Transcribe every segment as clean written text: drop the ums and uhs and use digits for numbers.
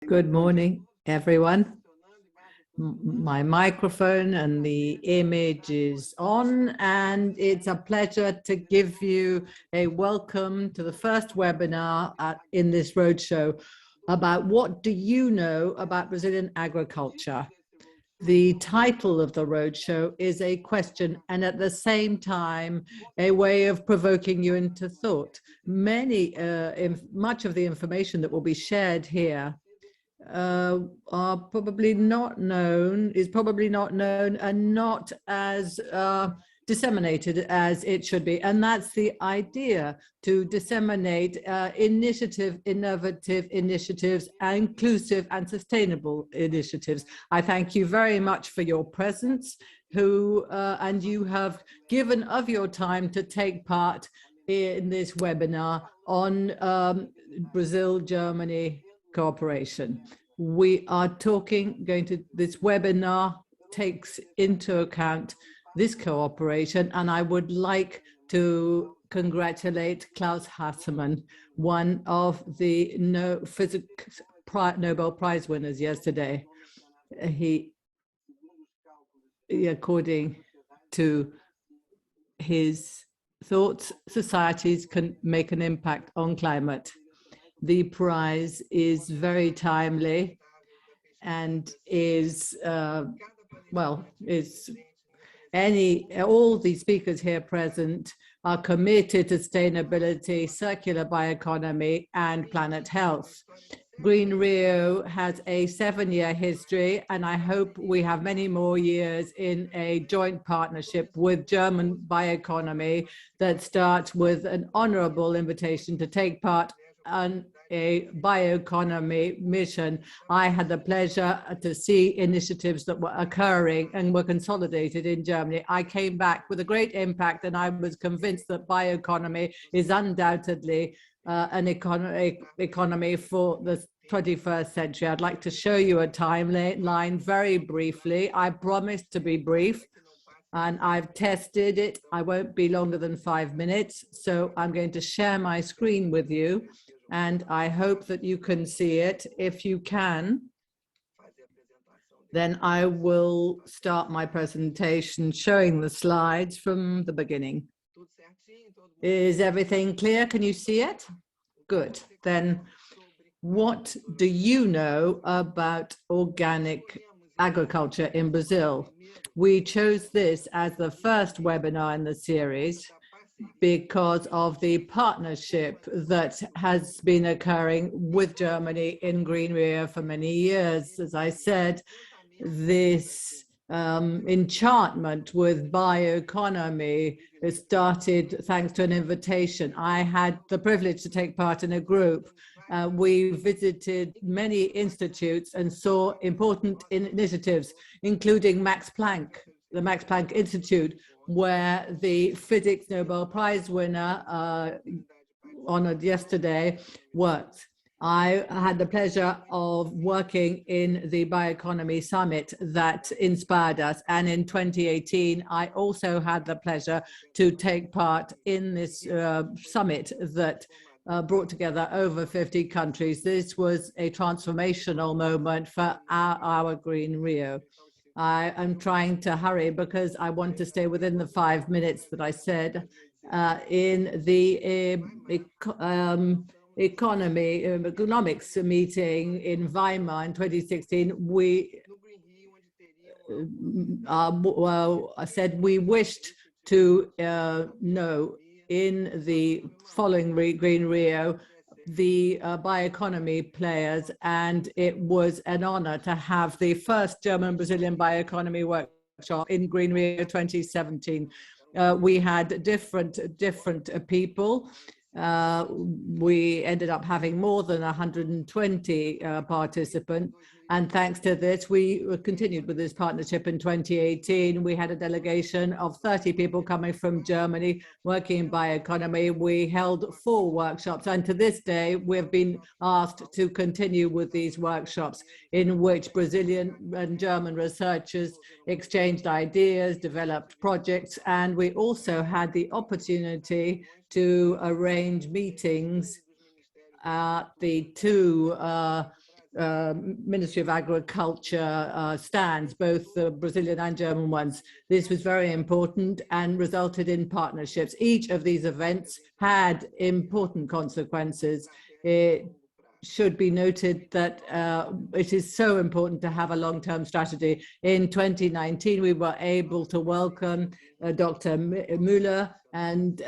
Good morning, everyone. My microphone and the image is on, and it's a pleasure to give you a welcome to the first webinar in this roadshow about what do you know about Brazilian agriculture. The title of the roadshow is a question and at the same time a way of provoking you into thought. Much of the information that will be shared here are probably not known, and not as disseminated as it should be. And that's the idea, to disseminate innovative initiatives, inclusive and sustainable initiatives. I thank you very much for your presence, and you have given of your time to take part in this webinar on Brazil-Germany cooperation. We are this webinar takes into account this cooperation, and I would like to congratulate Klaus Hassemann, one of the physics Nobel Prize winners yesterday. According to his thoughts, societies can make an impact on climate. The prize is very timely and all the speakers here present are committed to sustainability, circular bioeconomy, and planet health. Green Rio has a 7-year history, and I hope we have many more years in a joint partnership with German Bioeconomy that starts with an honorable invitation to take part on a bioeconomy mission. I had the pleasure to see initiatives that were occurring and were consolidated in Germany. I came back with a great impact, and I was convinced that bioeconomy is undoubtedly an economy for the 21st century. I'd like to show you a timeline very briefly. I promised to be brief, and I've tested it. I won't be longer than 5 minutes, so I'm going to share my screen with you, and I hope that you can see it. If you can, then I will start my presentation showing the slides from the beginning. Is everything clear? Can you see it? Good. Then what do you know about organic agriculture in Brazil? We chose this as the first webinar in the series because of the partnership that has been occurring with Germany in Green Rio for many years. As I said, this enchantment with bioeconomy started thanks to an invitation. I had the privilege to take part in a group. We visited many institutes and saw important initiatives, including the Max Planck Institute, where the physics Nobel Prize winner honored yesterday worked. I had the pleasure of working in the Bioeconomy Summit that inspired us. And in 2018, I also had the pleasure to take part in this summit that brought together over 50 countries. This was a transformational moment for our Green Rio. I am trying to hurry because I want to stay within the 5 minutes that I said. In the economics meeting in Weimar in 2016, I said we wished to know in the following Green Rio the bioeconomy players, and it was an honor to have the first German-Brazilian bioeconomy workshop in Green Rio 2017. We had different people. We ended up having more than 120 participants. And thanks to this, we continued with this partnership in 2018. We had a delegation of 30 people coming from Germany working in bioeconomy. We held 4 workshops. And to this day, we've been asked to continue with these workshops in which Brazilian and German researchers exchanged ideas, developed projects. And we also had the opportunity to arrange meetings at the 2 Ministry of Agriculture stands, both the Brazilian and German ones. This was very important and resulted in partnerships. Each of these events had important consequences. It should be noted that it is so important to have a long-term strategy. In 2019, we were able to welcome Dr. Müller, and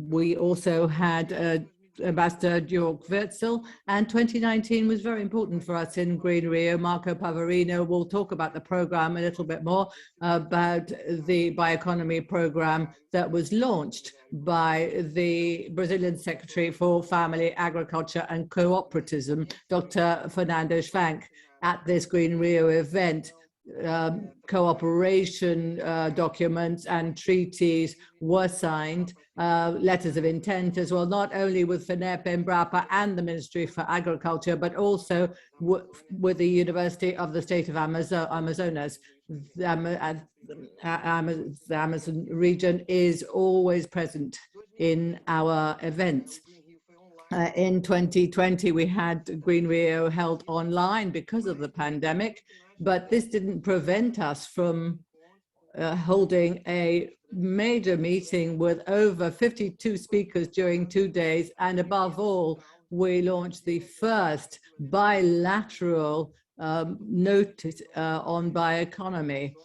we also had Ambassador Georg Wurzel, and 2019 was very important for us in Green Rio. Marco Pavarino will talk about the program a little bit more, about the Bioeconomy program that was launched by the Brazilian Secretary for Family, Agriculture and Cooperatism, Dr. Fernando Schwank, at this Green Rio event. Cooperation documents and treaties were signed, letters of intent as well, not only with FINEP, Embrapa and the Ministry for Agriculture, but also with the University of the State of Amazonas. The Amazon region is always present in our events. In 2020, we had Green Rio held online because of the pandemic, but this didn't prevent us from holding a major meeting with over 52 speakers during 2 days. And above all, we launched the first bilateral notice on bioeconomy.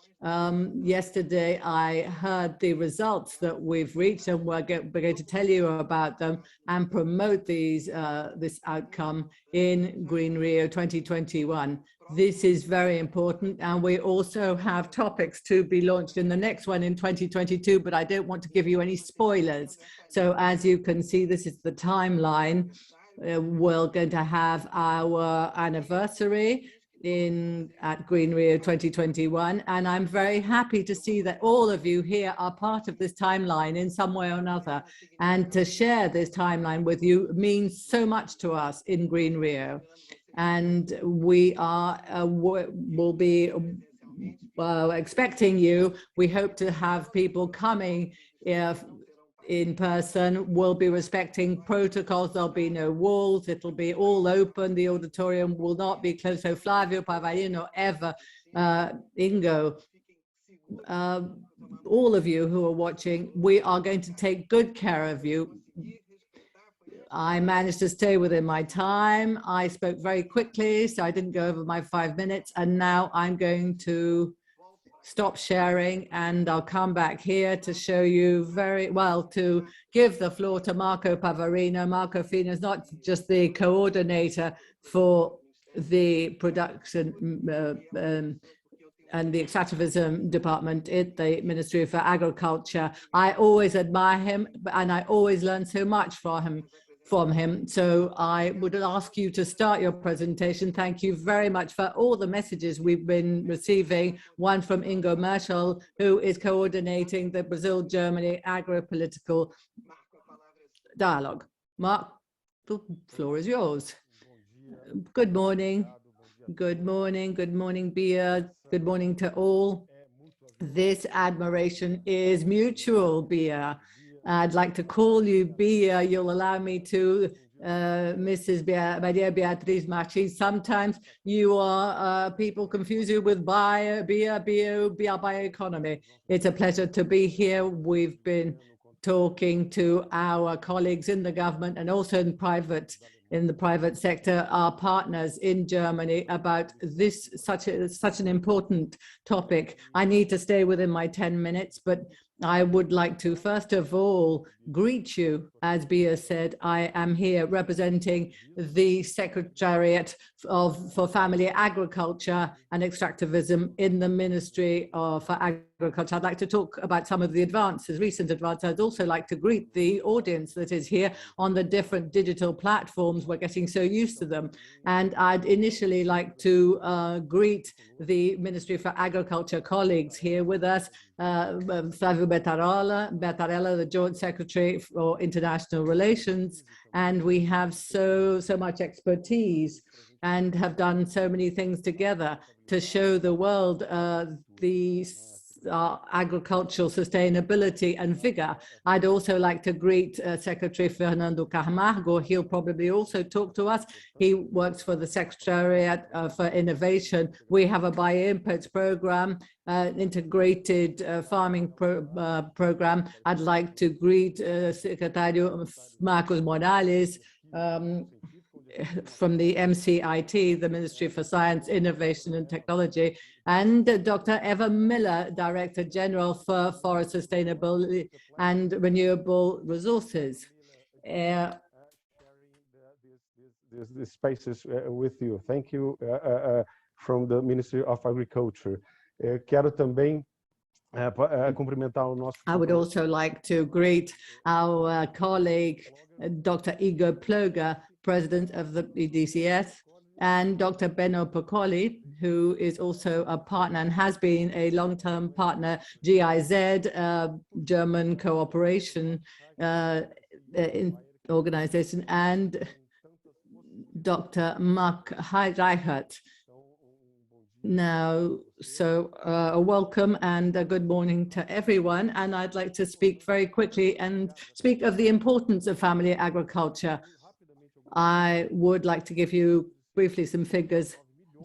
Yesterday, I heard the results that we've reached, and we're going to tell you about them and promote these this outcome in Green Rio 2021. This is very important, and we also have topics to be launched in the next one in 2022, but I don't want to give you any spoilers. So as you can see, this is the timeline. We're going to have our anniversary at Green Rio 2021, and I'm very happy to see that all of you here are part of this timeline in some way or another, and to share this timeline with you means so much to us in Green Rio. And we will be expecting you. We hope to have people coming in person. We'll be respecting protocols. There'll be no walls. It'll be all open. The auditorium will not be closed. So Flavio, Pavarino, Eva, Ingo, all of you who are watching, we are going to take good care of you. I managed to stay within my time. I spoke very quickly, so I didn't go over my 5 minutes. And now I'm going to stop sharing, and I'll come back here to show you to give the floor to Marco Pavarino. Marco Fino is not just the coordinator for the production and the extractivism department at the Ministry for Agriculture. I always admire him, and I always learn so much from him. So I would ask you to start your presentation. Thank you very much for all the messages we've been receiving. One from Ingo Merschel, who is coordinating the Brazil-Germany agro-political dialogue. Mark, the floor is yours. Good morning. Good morning. Good morning, Bia. Good morning to all. This admiration is mutual, Bia. I'd like to call you Bia. You'll allow me to, Mrs. Maria Beatriz Martins. Sometimes people confuse you with Bioeconomy. It's a pleasure to be here. We've been talking to our colleagues in the government and also in the private sector, our partners in Germany, about this such an important topic. I need to stay within my 10 minutes, but I would like to first of all greet you. As Bia said, I am here representing the Secretariat for Family Agriculture and Extractivism in the Ministry for Agriculture. I'd like to talk about some of the recent advances. I'd also like to greet the audience that is here on the different digital platforms. We're getting so used to them. And I'd initially like to greet the Ministry for Agriculture colleagues here with us, Flavio Bertarella, the Joint Secretary for International Relations, and we have so much expertise and have done so many things together to show the world the agricultural sustainability and vigor. I'd also like to greet Secretary Fernando Camargo. He'll probably also talk to us. He works for the Secretariat for Innovation. We have a bio-inputs program, integrated farming program. I'd like to greet Secretary Marcos Morales, from the MCIT, the Ministry for Science, Innovation and Technology, and Dr. Eva Miller, Director General for Forest Sustainability and Renewable Resources. These spaces with you. Thank you from the Ministry of Agriculture. Quero também cumprimentar o nosso. I would also like to greet our colleague, Dr. Igor Ploga, President of the EDCS, and Dr. Benno Piccoli, who is also a partner and has been a long-term partner, GIZ, German cooperation organization, and Dr. Mark Reichert. Now, a welcome and a good morning to everyone. And I'd like to speak very quickly and speak of the importance of family agriculture. I would like to give you briefly some figures.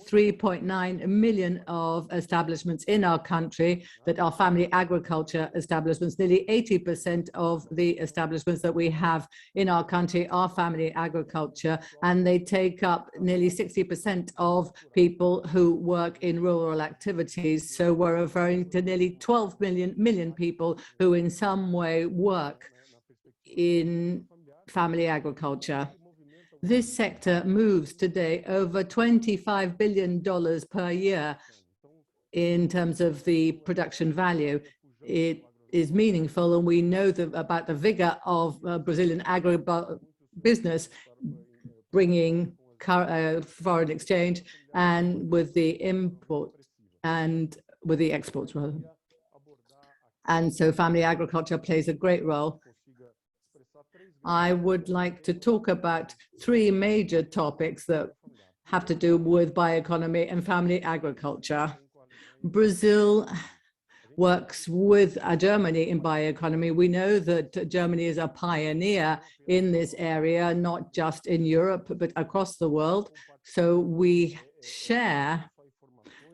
3.9 million of establishments in our country that are family agriculture establishments. Nearly 80% of the establishments that we have in our country are family agriculture, and they take up nearly 60% of people who work in rural activities. So we're referring to nearly 12 million people who in some way work in family agriculture. This sector moves today over $25 billion per year in terms of the production value. It is meaningful, and we know about the vigor of Brazilian agribusiness, bringing foreign exchange and with the import and with the exports rather. And so family agriculture plays a great role. I would like to talk about three major topics that have to do with bioeconomy and family agriculture. Brazil works with Germany in bioeconomy. We know that Germany is a pioneer in this area, not just in Europe, but across the world. So we share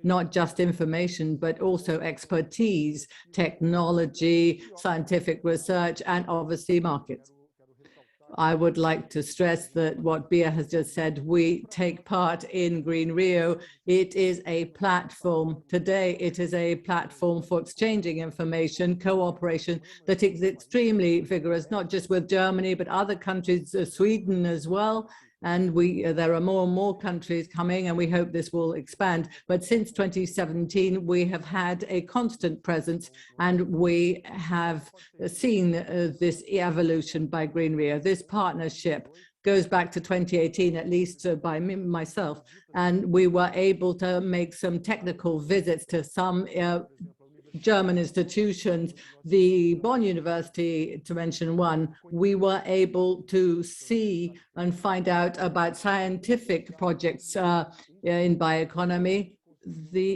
not just information, but also expertise, technology, scientific research, and obviously markets. I would like to stress that what Bia has just said, we take part in Green Rio. It is a platform today. It is a platform for exchanging information, cooperation that is extremely vigorous, not just with Germany, but other countries, Sweden as well. And there are more and more countries coming, and we hope this will expand. But since 2017, we have had a constant presence, and we have seen this evolution by Green Rio. This partnership goes back to 2018, at least by myself, and we were able to make some technical visits to some German institutions, the Bonn University, to mention one. We were able to see and find out about scientific projects in bioeconomy, the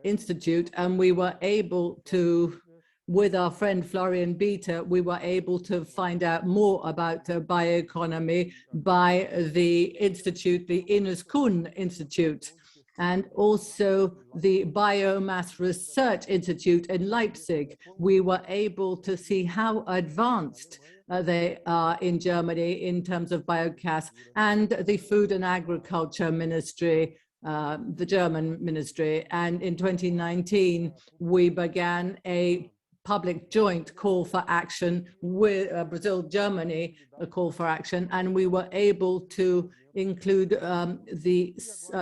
Institute, and we were able to, with our friend Florian Bieter, we were able to find out more about bioeconomy by the institute, the Ines Kuhn Institute, and also the Biomass Research Institute in Leipzig. We were able to see how advanced they are in Germany in terms of biogas, and the Food and Agriculture Ministry, the German ministry. And in 2019, we began a public joint call for action with Brazil, Germany, a call for action, and we were able to include the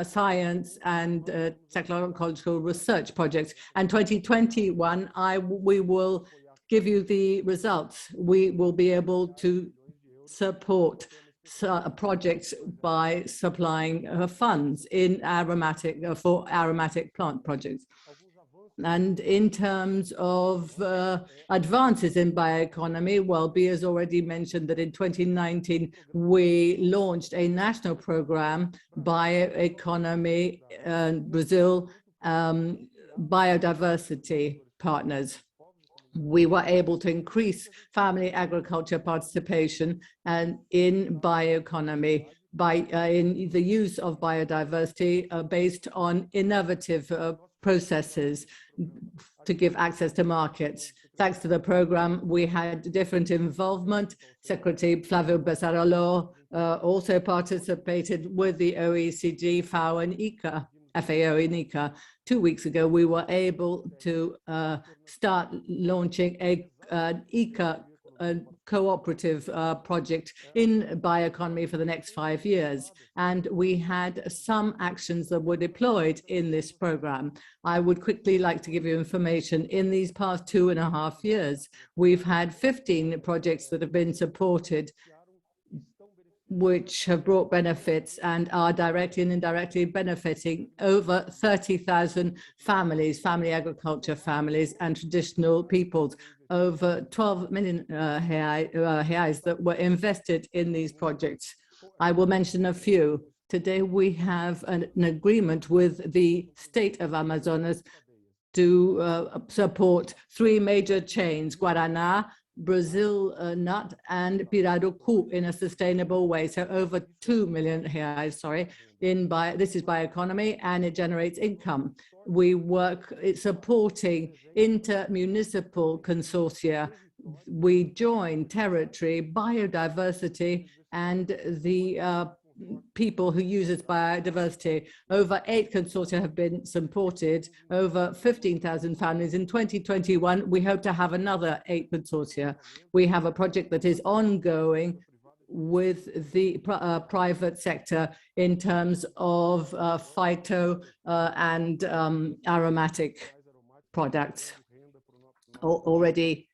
science and technological research projects. And 2021, we will give you the results. We will be able to support projects by supplying funds in for aromatic plant projects. And in terms of advances in bioeconomy, well, Bia has already mentioned that in 2019, we launched a national program, Bioeconomy Brazil, Biodiversity. partners. We were able to increase family agriculture participation and in bioeconomy by in the use of biodiversity based on innovative processes to give access to markets. Thanks to the program, we had different involvement. Secretary Flavio Bessarolo also participated with the OECD, FAO, and ICA. FAO and ICA. 2 weeks ago, we were able to start launching an ICA cooperative project in bioeconomy for the next 5 years. And we had some actions that were deployed in this program. I would quickly like to give you information. In these past 2.5 years, we've had 15 projects that have been supported, which have brought benefits and are directly and indirectly benefiting over 30,000 families, family agriculture families, and traditional peoples. Over 12 million reais that were invested in these projects. I will mention a few. Today, we have an agreement with the state of Amazonas to support 3 major chains, Guaraná, Brazil nut, and Pirarucu in a sustainable way. So over 2 million reais, sorry, this is bioeconomy, and it generates income. We work supporting inter-municipal consortia. We join territory, biodiversity, and the people who use biodiversity. Over 8 consortia have been supported, over 15,000 families. In 2021, we hope to have another 8 consortia. We have a project that is ongoing with the private sector in terms of phyto and aromatic products, already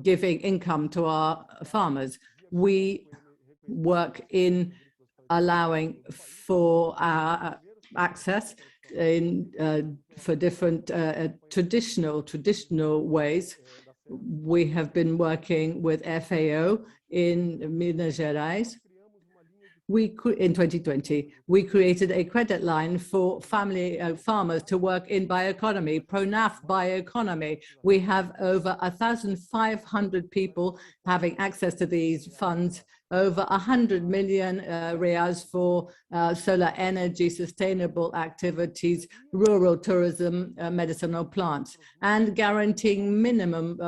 giving income to our farmers. We work in allowing for access for different traditional ways. We have been working with FAO in Minas Gerais. In 2020, we created a credit line for family farmers to work in bioeconomy, Pronaf Bioeconomy. We have over 1,500 people having access to these funds, over 100 million reais for solar energy, sustainable activities, rural tourism, medicinal plants, and guaranteeing minimum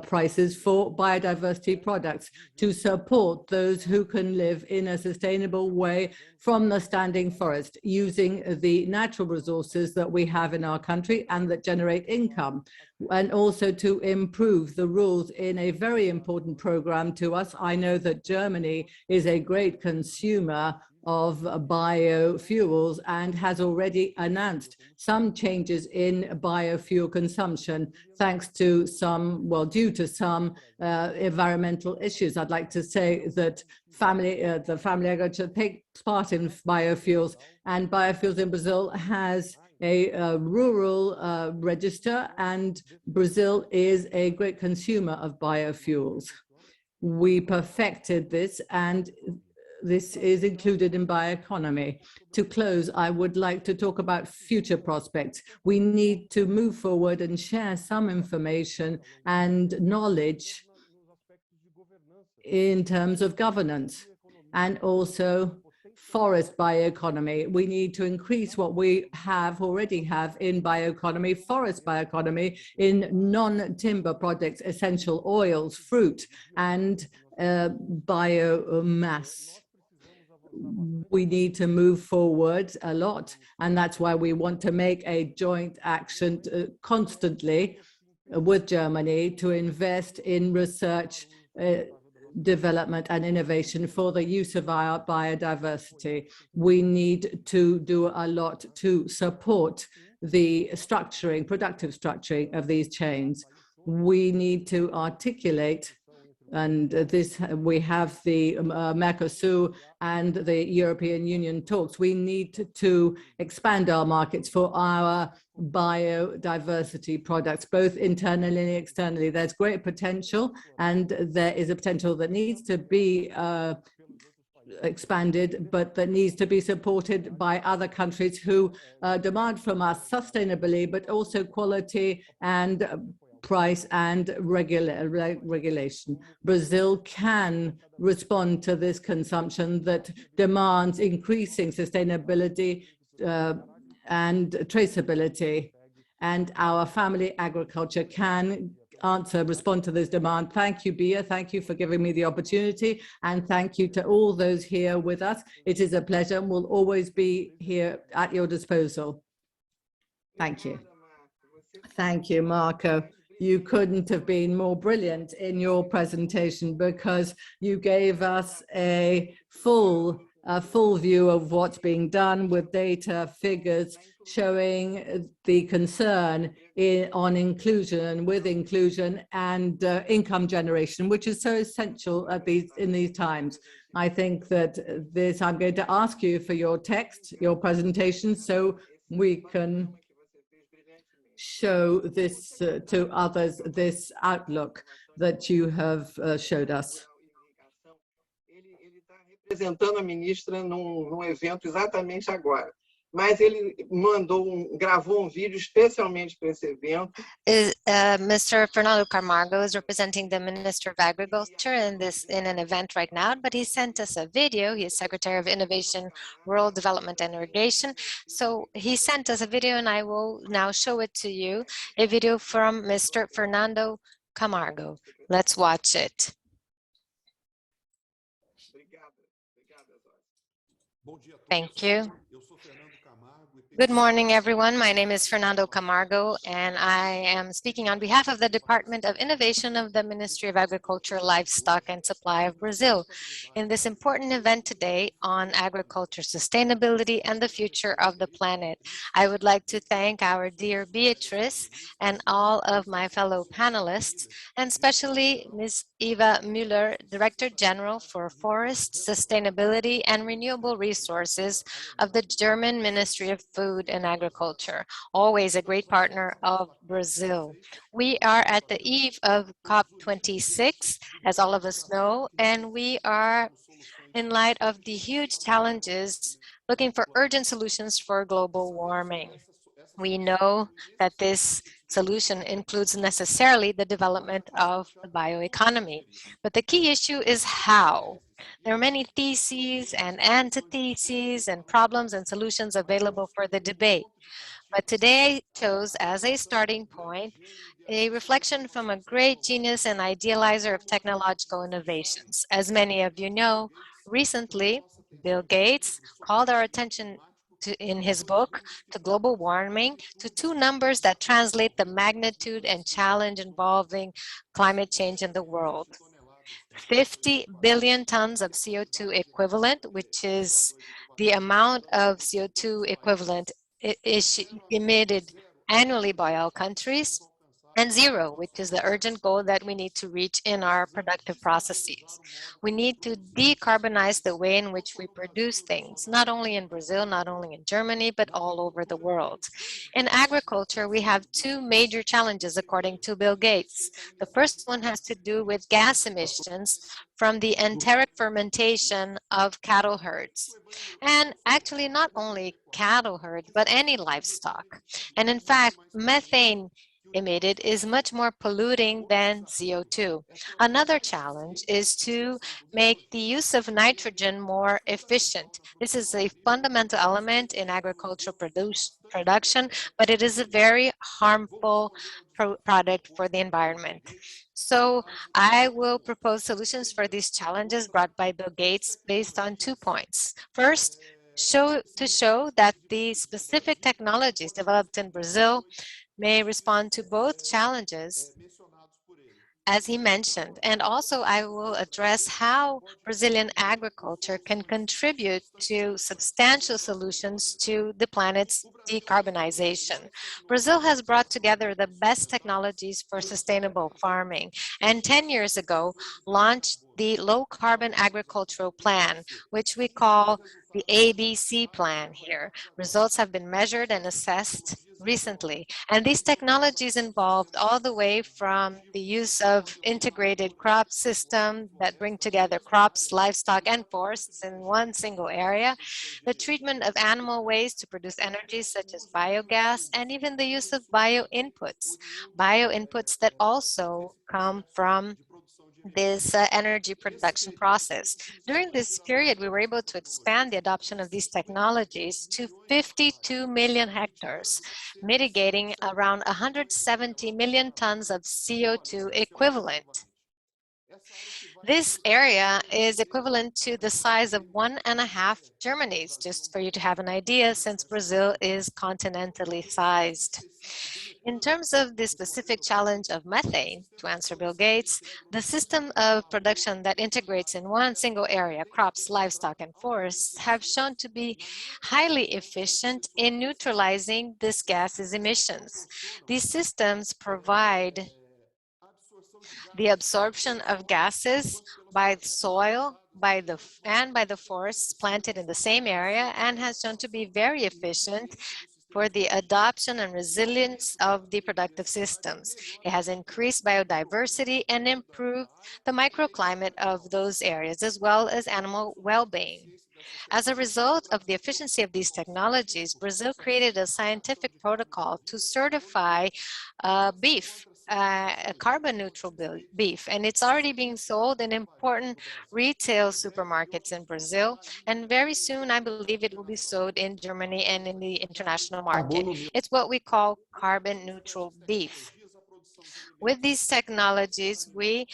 prices for biodiversity products to support those who can live in a sustainable way from the standing forest, using the natural resources that we have in our country and that generate income, and also to improve the rules in a very important program to us. I know that Germany is a great consumer of biofuels and has already announced some changes in biofuel consumption, thanks to some, due to some environmental issues. I'd like to say that the family agriculture takes part in biofuels, and biofuels in Brazil has a rural register, and Brazil is a great consumer of biofuels. We perfected this, and this is included in bioeconomy. To close, I would like to talk about future prospects. We need to move forward and share some information and knowledge in terms of governance, and also forest bioeconomy. We need to increase what we already have in bioeconomy, forest bioeconomy, in non-timber products, essential oils, fruit, and biomass. We need to move forward a lot, and that's why we want to make a joint action constantly with Germany to invest in research, development and innovation for the use of our biodiversity. We need to do a lot to support the structuring, productive structuring of these chains. We need to articulate, and we have the Mercosur and the European Union talks. We need to expand our markets for our biodiversity products, both internally and externally. There's great potential, and there is a potential that needs to be expanded, but that needs to be supported by other countries who demand from us sustainability, but also quality and price and regulation. Brazil can respond to this consumption that demands increasing sustainability and traceability. And our family agriculture can respond to this demand. Thank you, Bia. Thank you for giving me the opportunity. And thank you to all those here with us. It is a pleasure and will always be here at your disposal. Thank you. Thank you, Marco. You couldn't have been more brilliant in your presentation because you gave us a full view of what's being done with data, figures, showing the concern on inclusion, with inclusion and income generation, which is so essential in these times. I think that I'm going to ask you for your text, your presentation, so we can show this to others, this outlook that you have showed us. Representando a ministra num evento exatamente agora. Mas ele gravou vídeo especialmente para esse evento. Mr. Fernando Camargo is representing the Minister of Agriculture in an event right now, but he sent us a video. He is Secretary of Innovation, Rural Development and Irrigation. So he sent us a video and I will now show it to you, a video from Mr. Fernando Camargo. Let's watch it. Thank you. Good morning, everyone. My name is Fernando Camargo, and I am speaking on behalf of the Department of Innovation of the Ministry of Agriculture, Livestock and Supply of Brazil in this important event today on agriculture sustainability and the future of the planet. I would like to thank our dear Beatrice and all of my fellow panelists, and especially Ms. Eva Müller, Director General for Forest, Sustainability and Renewable Resources of the German Ministry of Food and Agriculture, always a great partner of Brazil. We are at the eve of COP26, as all of us know, and we are in light of the huge challenges looking for urgent solutions for global warming. We know that this solution includes necessarily the development of the bioeconomy, but the key issue is how. There are many theses and antitheses and problems and solutions available for the debate. But today I chose as a starting point a reflection from a great genius and idealizer of technological innovations. As many of you know, recently Bill Gates called our attention in his book to global warming to two numbers that translate the magnitude and challenge involving climate change in the world. 50 billion tons of CO2 equivalent, which is the amount of CO2 equivalent emitted annually by all countries, and zero, which is the urgent goal that we need to reach in our productive processes. We need to decarbonize the way in which we produce things, not only in Brazil, not only in Germany, but all over the world. In agriculture, we have two major challenges, according to Bill Gates. The first one has to do with gas emissions from the enteric fermentation of cattle herds. And actually not only cattle herds, but any livestock. And in fact, methane emitted is much more polluting than CO2. Another challenge is to make the use of nitrogen more efficient. This is a fundamental element in agricultural production, but it is a very harmful product for the environment. So I will propose solutions for these challenges brought by Bill Gates based on 2 points. First, to show that the specific technologies developed in Brazil may respond to both challenges, as he mentioned. And also I will address how Brazilian agriculture can contribute to substantial solutions to the planet's decarbonization. Brazil has brought together the best technologies for sustainable farming, and 10 years ago launched the low carbon agricultural plan, which we call the ABC plan here. Results have been measured and assessed recently, and these technologies involved all the way from the use of integrated crop systems that bring together crops, livestock, and forests in one single area, the treatment of animal waste to produce energy such as biogas, and even the use of bioinputs that also come from this energy production process. During this period, we were able to expand the adoption of these technologies to 52 million hectares, mitigating around 170 million tons of CO2 equivalent. This area is equivalent to the size of 1.5 Germany's, just for you to have an idea, since Brazil is continentally sized. In terms of the specific challenge of methane, to answer Bill Gates, the system of production that integrates in one single area, crops, livestock, and forests, have shown to be highly efficient in neutralizing this gas's emissions. These systems provide the absorption of gases by the soil, by the forests planted in the same area, and has shown to be very efficient for the adoption and resilience of the productive systems. It has increased biodiversity and improved the microclimate of those areas, as well as animal well-being. As a result of the efficiency of these technologies, Brazil created a scientific protocol to certify beef, a carbon neutral beef, and it's already being sold in important retail supermarkets in Brazil, and very soon I believe it will be sold in Germany and in the international market. It's what we call carbon neutral beef. With these technologies, we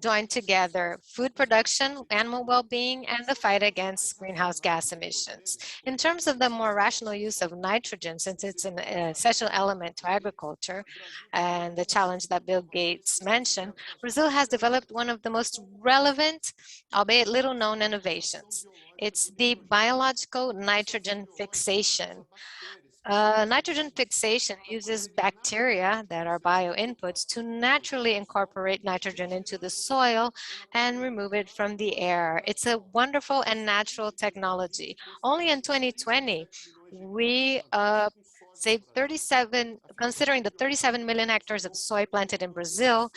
join together food production, animal well-being, and the fight against greenhouse gas emissions. In terms of the more rational use of nitrogen, since it's an essential element to agriculture, and the challenge that Bill Gates mentioned, Brazil has developed one of the most relevant, albeit little known innovations. It's the biological nitrogen fixation. Nitrogen fixation uses bacteria that are bioinputs to naturally incorporate nitrogen into the soil and remove it from the air. It's a wonderful and natural technology. Only in 2020, we saved 37, considering the 37 million hectares of soy planted in Brazil,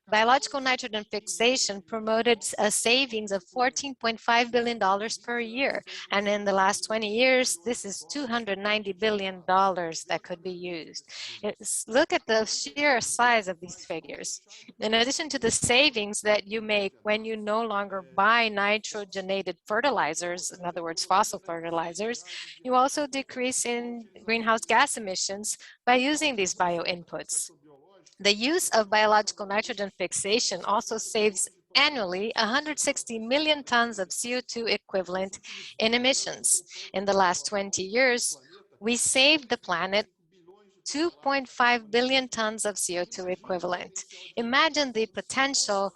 biological nitrogen fixation promoted a savings of $14.5 billion per year. And in the last 20 years, this is $290 billion that could be used. Look at the sheer size of these figures. In addition to the savings that you make when you no longer buy nitrogenated fertilizers, in other words, fossil fertilizers, you also decrease in greenhouse gas emissions by using these bioinputs. The use of biological nitrogen fixation also saves annually 160 million tons of CO2 equivalent in emissions. In the last 20 years, we saved the planet 2.5 billion tons of CO2 equivalent. Imagine the potential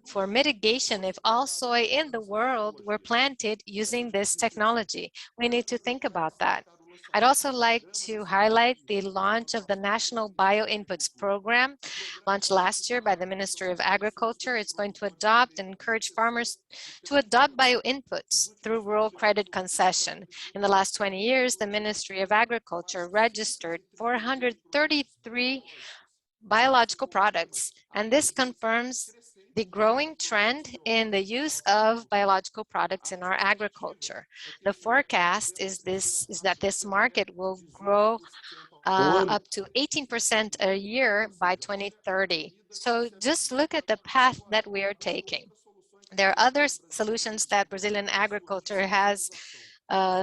for mitigation if all soy in the world were planted using this technology. We need to think about that. I'd also like to highlight the launch of the National Bioinputs Program, launched last year by the Ministry of Agriculture. It's going to adopt and encourage farmers to adopt bioinputs through rural credit concession. In the last 20 years, the Ministry of Agriculture registered 433 biological products, and this confirms the growing trend in the use of biological products in our agriculture. The forecast is that this market will grow up to 18% a year by 2030. So just look at the path that we are taking. There are other solutions that Brazilian agriculture has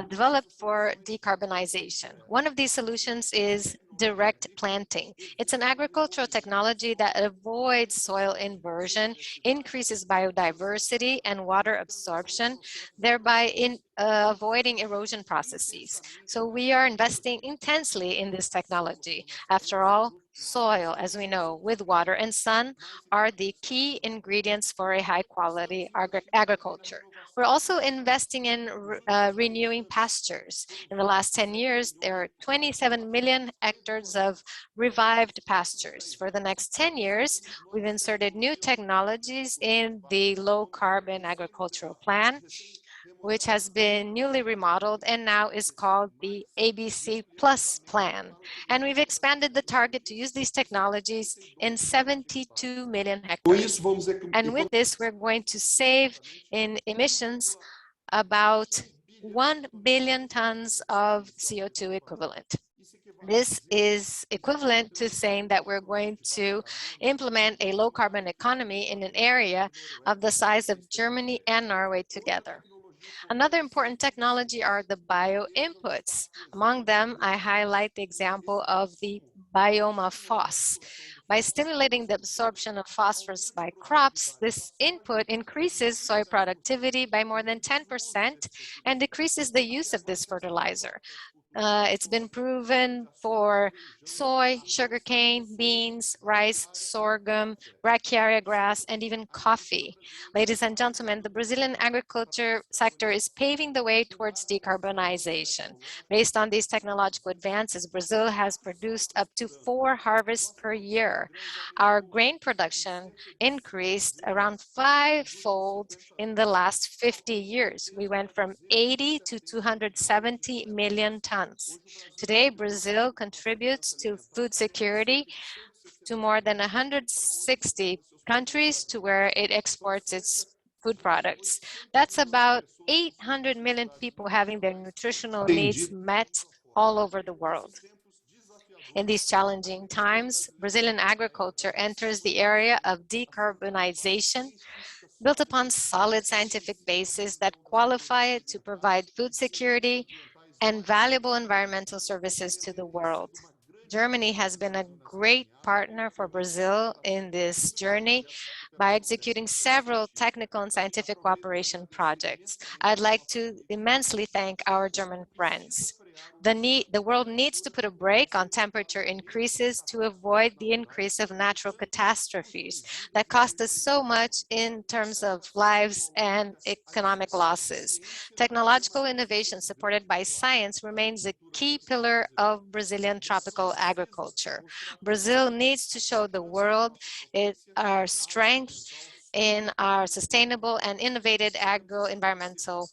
developed for decarbonization. One of these solutions is direct planting. It's an agricultural technology that avoids soil inversion, increases biodiversity and water absorption, thereby avoiding erosion processes. So we are investing intensely in this technology. After all, Soil, as we know, with water and sun are the key ingredients for a high quality agriculture. We're also investing in renewing pastures. In the last 10 years, there are 27 million hectares of revived pastures. For the next 10 years, we've inserted new technologies in the low carbon agricultural plan, which has been newly remodeled and now is called the ABC Plus plan. And we've expanded the target to use these technologies in 72 million hectares. And with this, we're going to save in emissions about 1 billion tons of CO2 equivalent. This is equivalent to saying that we're going to implement a low carbon economy in an area of the size of Germany and Norway together. Another important technology are the bio inputs. Among them, I highlight the example of the bioma phos. By stimulating the absorption of phosphorus by crops, this input increases soil productivity by more than 10% and decreases the use of this fertilizer. It's been proven for soy, sugarcane, beans, rice, sorghum, brachiaria grass, and even coffee. Ladies and gentlemen, the Brazilian agriculture sector is paving the way towards decarbonization. Based on these technological advances, Brazil has produced up to 4 harvests per year. Our grain production increased around 5-fold in the last 50 years. We went from 80 to 270 million tons. Today, Brazil contributes to food security to more than 160 countries to where it exports its food products. That's about 800 million people having their nutritional needs met all over the world. In these challenging times, Brazilian agriculture enters the area of decarbonization built upon solid scientific bases that qualify it to provide food security and valuable environmental services to the world. Germany has been a great partner for Brazil in this journey by executing several technical and scientific cooperation projects. I'd like to immensely thank our German friends. The world needs to put a brake on temperature increases to avoid the increase of natural catastrophes that cost us so much in terms of lives and economic losses. Technological innovation supported by science remains a key pillar of Brazilian tropical agriculture. Brazil needs to show the world our strength in our sustainable and innovative agro-environmental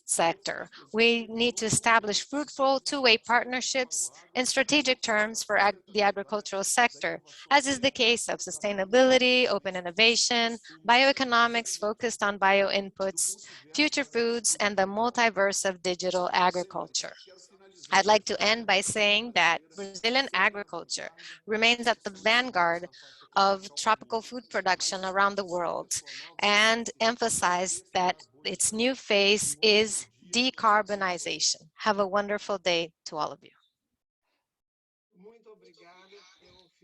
sector. We need to establish fruitful two-way partnerships in strategic terms for the agricultural sector, as is the case of sustainability, open innovation, bioeconomics focused on bio-inputs, future foods, and the multiverse of digital agriculture. I'd like to end by saying that Brazilian agriculture remains at the vanguard of tropical food production around the world and emphasize that its new phase is decarbonization. Have a wonderful day to all of you.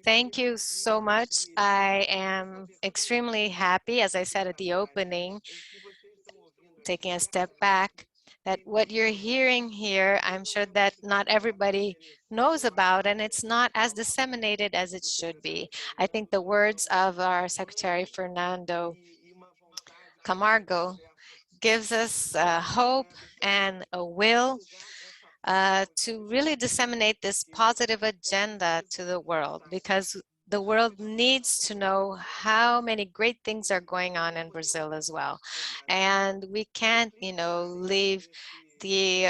Thank you so much. I am extremely happy, as I said at the opening, taking a step back, that what you're hearing here, I'm sure that not everybody knows about, and it's not as disseminated as it should be. I think the words of our Secretary Fernando Camargo gives us hope and a will to really disseminate this positive agenda to the world, because the world needs to know how many great things are going on in Brazil as well. And we can't, leave the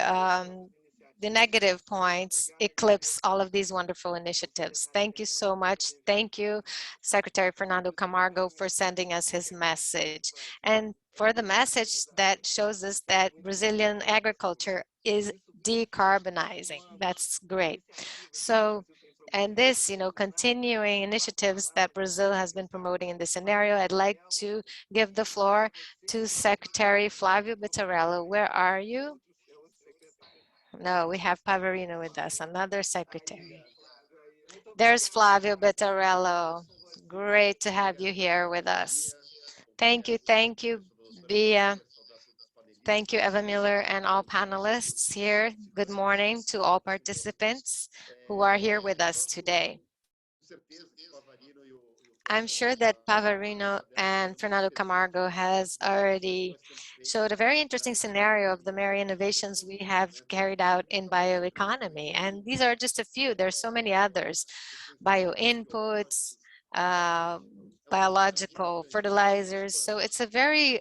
negative points eclipse all of these wonderful initiatives. Thank you so much. Thank you, Secretary Fernando Camargo, for sending us his message, and for the message that shows us that Brazilian agriculture is decarbonizing. That's great. So, and this, continuing initiatives that Brazil has been promoting in this scenario, I'd like to give the floor to Secretary Flavio Bittarello. Where are you? No, we have Pavarino with us, another secretary. There's Flavio Bittarello. Great to have you here with us. Thank you, Bia. Thank you, Eva Miller, and all panelists here. Good morning to all participants who are here with us today. I'm sure that Pavarino and Fernando Camargo has already showed a very interesting scenario of the many innovations we have carried out in bioeconomy. And these are just a few. There's so many others. Bioinputs, uh, biological fertilizers. So it's a very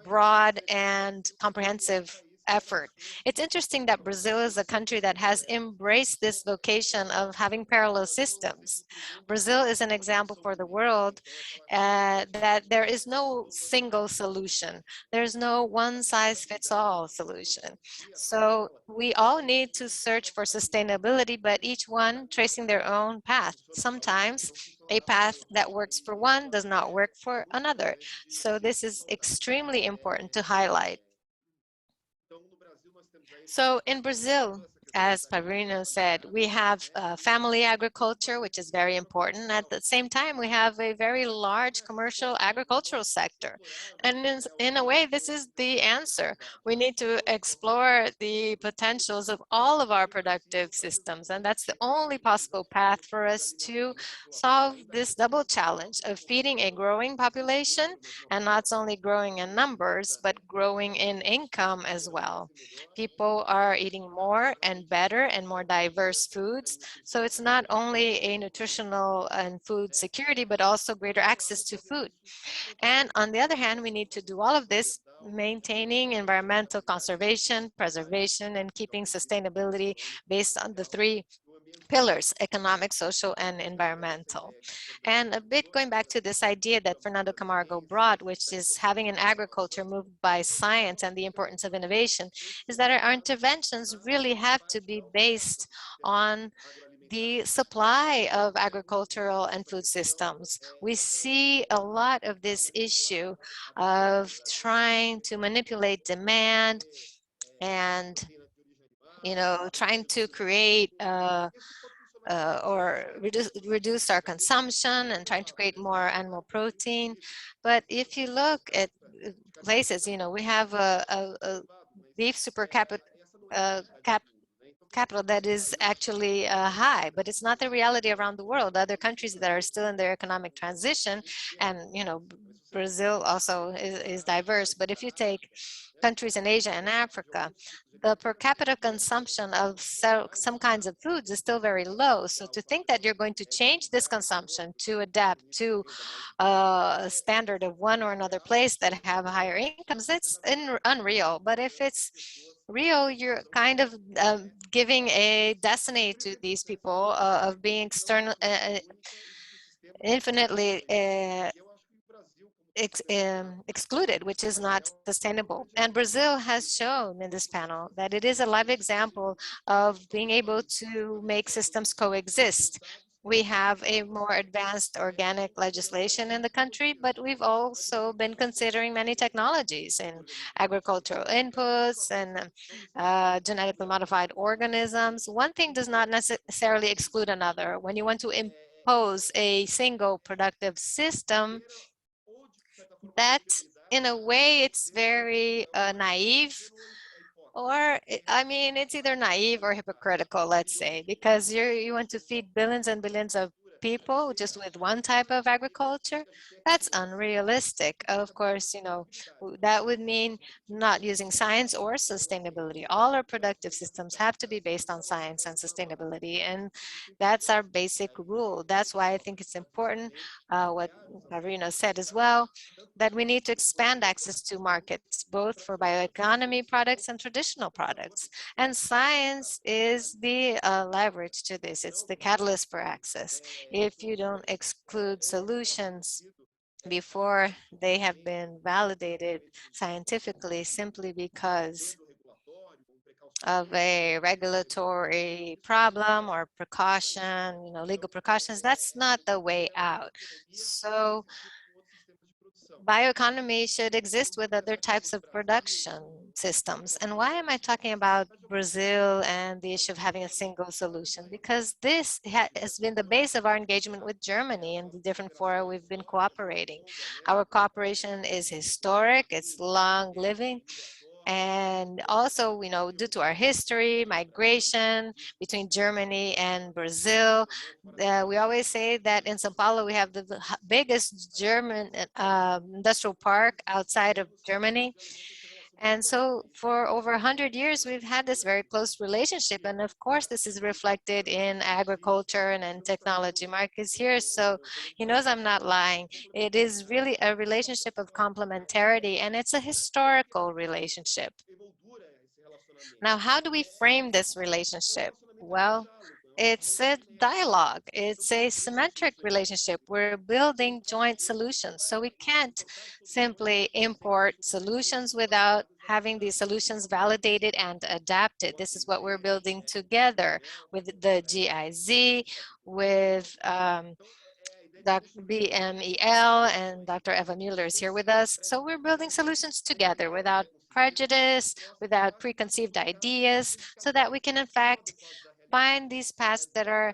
broad and comprehensive effort. It's interesting that Brazil is a country that has embraced this vocation of having parallel systems. Brazil is an example for the world that there is no single solution. There's no one size fits all solution. So we all need to search for sustainability, but each one tracing their own path. Sometimes a path that works for one does not work for another. So this is extremely important to highlight. So in Brazil, as Pavrino said, we have family agriculture, which is very important. At the same time, we have a very large commercial agricultural sector. And in a way, this is the answer. We need to explore the potentials of all of our productive systems. And that's the only possible path for us to solve this double challenge of feeding a growing population, and not only growing in numbers, but growing in income as well. People are eating more and better and more diverse foods. So it's not only a nutritional and food security, but also greater access to food. And on the other hand, we need to do all of this maintaining environmental conservation, preservation, and keeping sustainability based on the three pillars: economic, social, and environmental. And a bit going back to this idea that Fernando Camargo brought, which is having an agriculture moved by science and the importance of innovation, is that our interventions really have to be based on the supply of agricultural and food systems. We see a lot of this issue of trying to manipulate demand and trying to create or reduce our consumption and trying to create more animal protein. But if you look at places, we have a beef super capital that is actually high, but it's not the reality around the world. Other countries that are still in their economic transition, and Brazil also is diverse, but if you take countries in Asia and Africa, the per capita consumption of some kinds of foods is still very low. So to think that you're going to change this consumption to adapt to a standard of one or another place that have higher incomes, it's unreal. But if it's real, you're kind of giving a destiny to these people of being infinitely excluded, which is not sustainable. And Brazil has shown in this panel that it is a live example of being able to make systems coexist. We have a more advanced organic legislation in the country, but we've also been considering many technologies in agricultural inputs and genetically modified organisms. One thing does not necessarily exclude another. When you want to impose a single productive system, that in a way it's very naive, or I mean, it's either naive or hypocritical, let's say, because you want to feed billions and billions of people just with one type of agriculture. That's unrealistic. Of course, that would mean not using science or sustainability. All our productive systems have to be based on science and sustainability, and that's our basic rule. That's why I think it's important, what Marina said as well, that we need to expand access to markets, both for bioeconomy products and traditional products. And science is the leverage to this. It's the catalyst for access. If you don't exclude solutions before they have been validated scientifically simply because of a regulatory problem or precaution, legal precautions, that's not the way out. So bioeconomy should exist with other types of production systems. And why am I talking about Brazil and the issue of having a single solution? Because this has been the base of our engagement with Germany and the different fora we've been cooperating. Our cooperation is historic, it's long living, And also, due to our history, migration between Germany and Brazil, we always say that in Sao Paulo, we have the biggest German industrial park outside of Germany. And so for over 100 years, we've had this very close relationship. And of course, this is reflected in agriculture and in technology. Mark is here, so he knows I'm not lying. It is really a relationship of complementarity, and it's a historical relationship. Now, how do we frame this relationship? Well, it's a dialogue. It's a symmetric relationship. We're building joint solutions. So we can't simply import solutions without having these solutions validated and adapted. This is what we're building together with the GIZ, with Dr. BMEL, and Dr. Eva Mueller is here with us. So we're building solutions together without prejudice, without preconceived ideas, so that we can in fact find these paths that are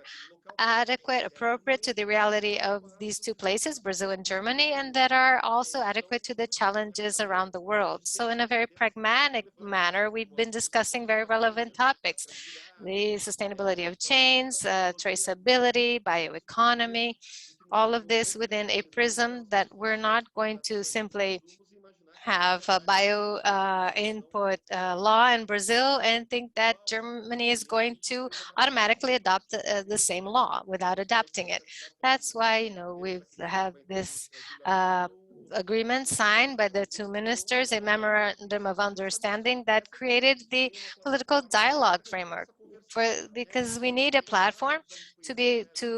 adequate, appropriate to the reality of these two places, Brazil and Germany, and that are also adequate to the challenges around the world. So in a very pragmatic manner, we've been discussing very relevant topics: the sustainability of chains, traceability, bioeconomy, all of this within a prism that we're not going to simply have a bio input law in Brazil and think that Germany is going to automatically adopt the same law without adapting it. That's why, we've had this agreement signed by the two ministers, a memorandum of understanding that created the political dialogue framework. Because we need a platform to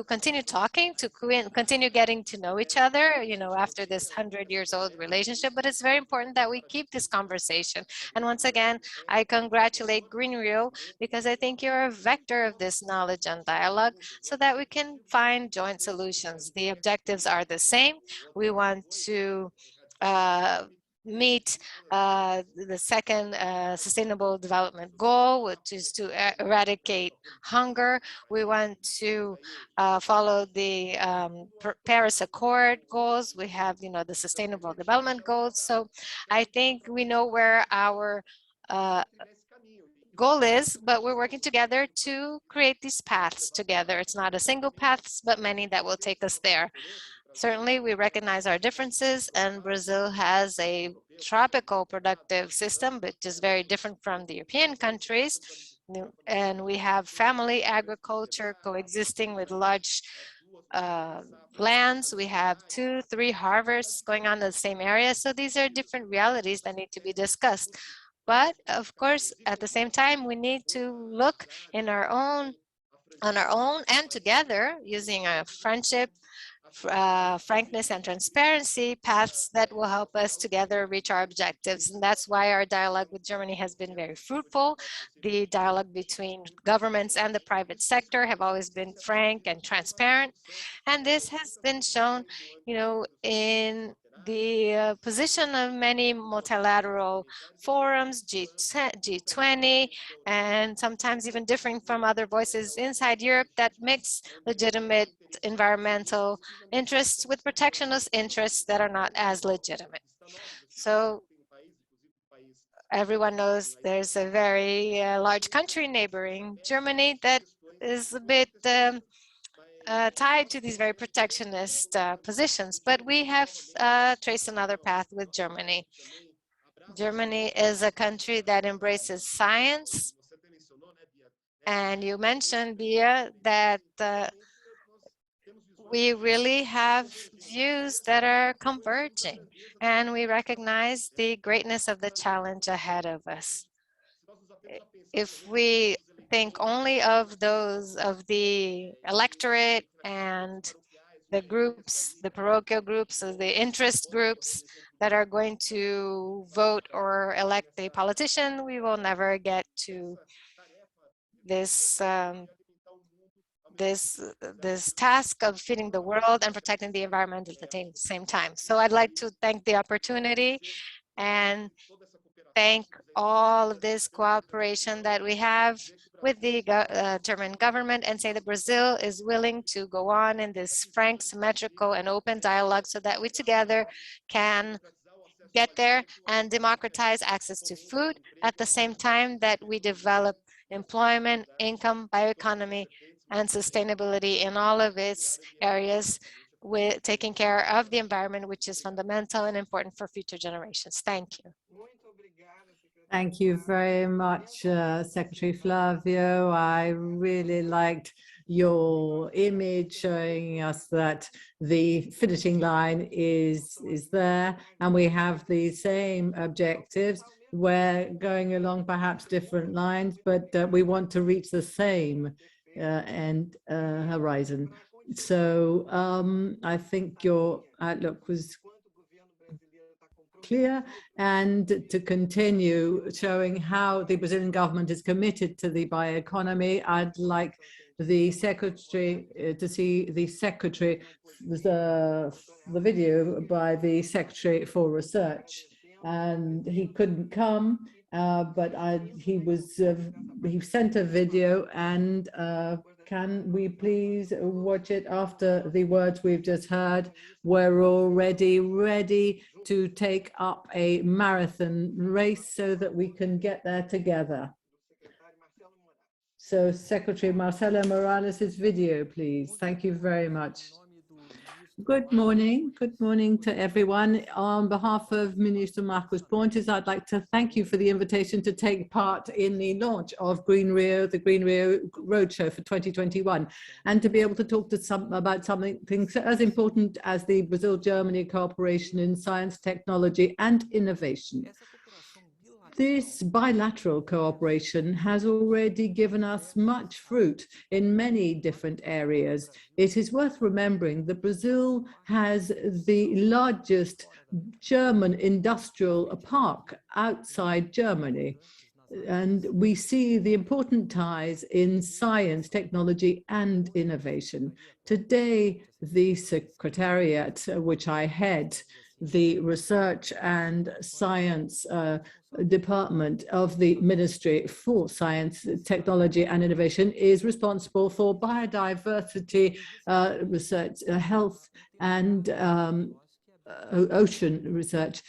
continue talking, to continue getting to know each other, after this 100 years old relationship. But it's very important that we keep this conversation. And once again, I congratulate Green Rio, because I think you're a vector of this knowledge and dialogue so that we can find joint solutions. The objectives are the same. We want to meet the second sustainable development goal, which is to eradicate hunger. We want to follow the Paris Accord goals. We have, the sustainable development goals. So I think we know where our goal is, but we're working together to create these paths together. It's not a single path, but many that will take us there. Certainly, we recognize our differences, and Brazil has a tropical productive system, which is very different from the European countries. And we have family agriculture coexisting with large lands. We have 2-3 harvests going on in the same area. So these are different realities that need to be discussed. But of course, at the same time, we need to look on our own and together, using a friendship, frankness and transparency, paths that will help us together reach our objectives. And that's why our dialogue with Germany has been very fruitful. The dialogue between governments and the private sector have always been frank and transparent. And this has been shown, in the position of many multilateral forums, G20, and sometimes even differing from other voices inside Europe that mix legitimate environmental interests with protectionist interests that are not as legitimate. So everyone knows there's a very large country neighboring Germany that is a bit tied to these very protectionist positions, but we have traced another path with Germany. Germany is a country that embraces science, and you mentioned, Bia, that we really have views that are converging, and we recognize the greatness of the challenge ahead of us. If we think only of those of the electorate and the groups, the parochial groups, or the interest groups that are going to vote or elect a politician, we will never get to this this task of feeding the world and protecting the environment at the same time. So I'd like to thank the opportunity and thank all of this cooperation that we have with the German government, and say that Brazil is willing to go on in this frank, symmetrical, and open dialogue so that we together can get there and democratize access to food at the same time that we develop employment, income, bioeconomy, and sustainability in all of its areas, with taking care of the environment, which is fundamental and important for future generations. Thank you. Thank you very much, Secretary Flavio. I really liked your image showing us that the finishing line is there, and we have the same objectives. We're going along perhaps different lines, but we want to reach the same end horizon. So I think your outlook was clear, and to continue showing how the Brazilian government is committed to the bioeconomy, I'd like the secretary to see the secretary, the video by the Secretary for Research. And he couldn't come, but he sent a video, and can we please watch it after the words we've just heard? We're already ready to take up a marathon race so that we can get there together. So Secretary Marcelo Morales' video, please. Thank you very much. Good morning to everyone. On behalf of Minister Marcos Pontes, I'd like to thank you for the invitation to take part in the launch of Green Rio, the Green Rio Roadshow for 2021, and to be able to talk to about something as important as the Brazil-Germany cooperation in science, technology, and innovation. This bilateral cooperation has already given us much fruit in many different areas. It is worth remembering that Brazil has the largest German industrial park outside Germany. And we see the important ties in science, technology, and innovation. Today, the Secretariat, which I head, the Research and Science Department of the Ministry for Science, Technology and Innovation, is responsible for biodiversity research, health, and ocean research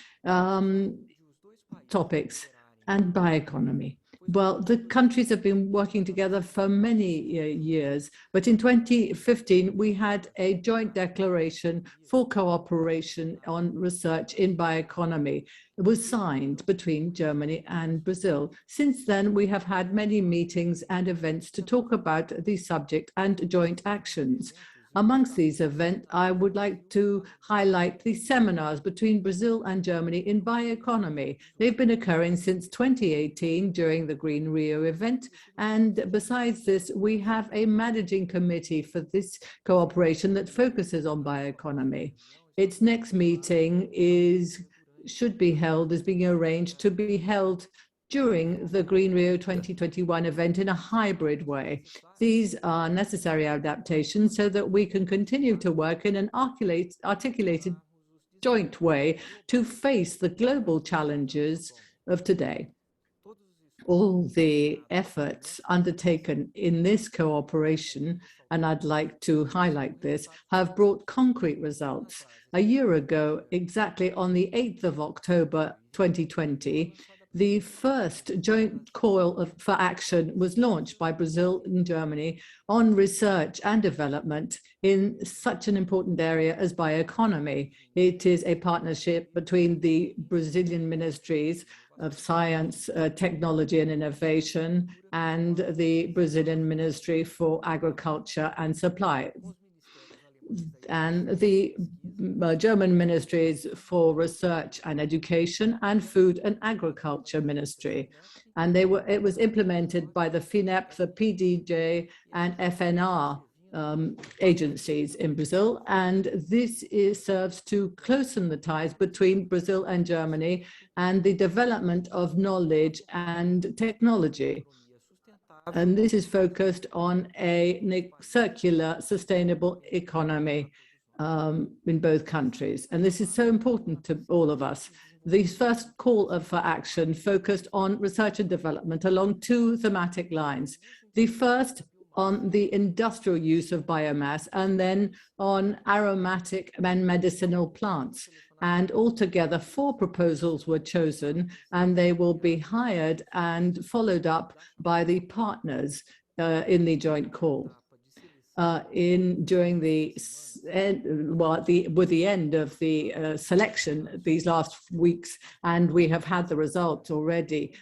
topics, and bioeconomy. Well, the countries have been working together for many years, but in 2015, we had a joint declaration for cooperation on research in bioeconomy. It was signed between Germany and Brazil. Since then, we have had many meetings and events to talk about the subject and joint actions. Amongst these events, I would like to highlight the seminars between Brazil and Germany in bioeconomy. They've been occurring since 2018 during the Green Rio event. And besides this, we have a managing committee for this cooperation that focuses on bioeconomy. Its next meeting is being arranged to be held during the Green Rio 2021 event in a hybrid way. These are necessary adaptations so that we can continue to work in an articulated joint way to face the global challenges of today. All the efforts undertaken in this cooperation, and I'd like to highlight this, have brought concrete results. A year ago, exactly on the 8th of October 2020, the first joint call for action was launched by Brazil and Germany on research and development in such an important area as bioeconomy. It is a partnership between the Brazilian ministries of Science, Technology and Innovation and the Brazilian Ministry for Agriculture and Supply, and the German ministries for research and education, and food and agriculture ministry. And it was implemented by the FINEP, the PDJ and FNR agencies in Brazil. And this serves to closen the ties between Brazil and Germany and the development of knowledge and technology. And this is focused on a circular, sustainable economy in both countries. And this is so important to all of us. The first call for action focused on research and development along two thematic lines. The first on the industrial use of biomass, and then on aromatic and medicinal plants. And altogether, 4 proposals were chosen, and they will be hired and followed up by the partners in the joint call. During with the end of the selection these last weeks, and we have had the results already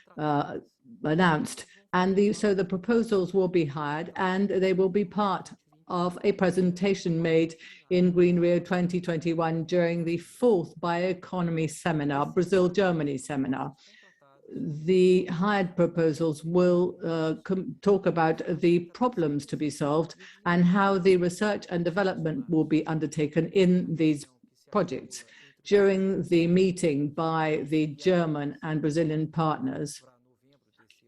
announced. And so the proposals will be hired, and they will be part of a presentation made in Green Rio 2021 during the 4th Bioeconomy seminar, Brazil-Germany seminar. The hired proposals will talk about the problems to be solved and how the research and development will be undertaken in these projects. During the meeting by the German and Brazilian partners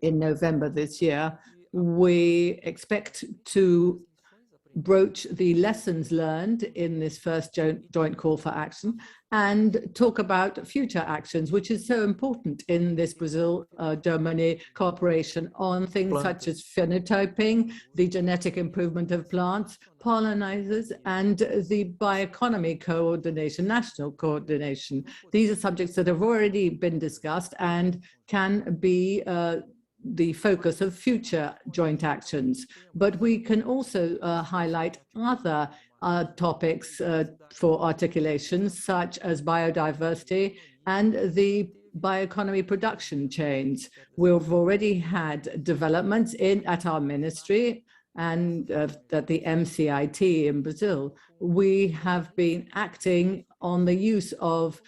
in November this year, we expect to broach the lessons learned in this first joint call for action and talk about future actions, which is so important in this Brazil-Germany cooperation on things such as phenotyping, the genetic improvement of plants, pollinators, and the bioeconomy coordination, national coordination. These are subjects that have already been discussed and can be the focus of future joint actions. But we can also highlight other topics for articulation, such as biodiversity and the bioeconomy production chains. We've already had developments at our ministry and at the MCIT in Brazil. We have been acting on the use of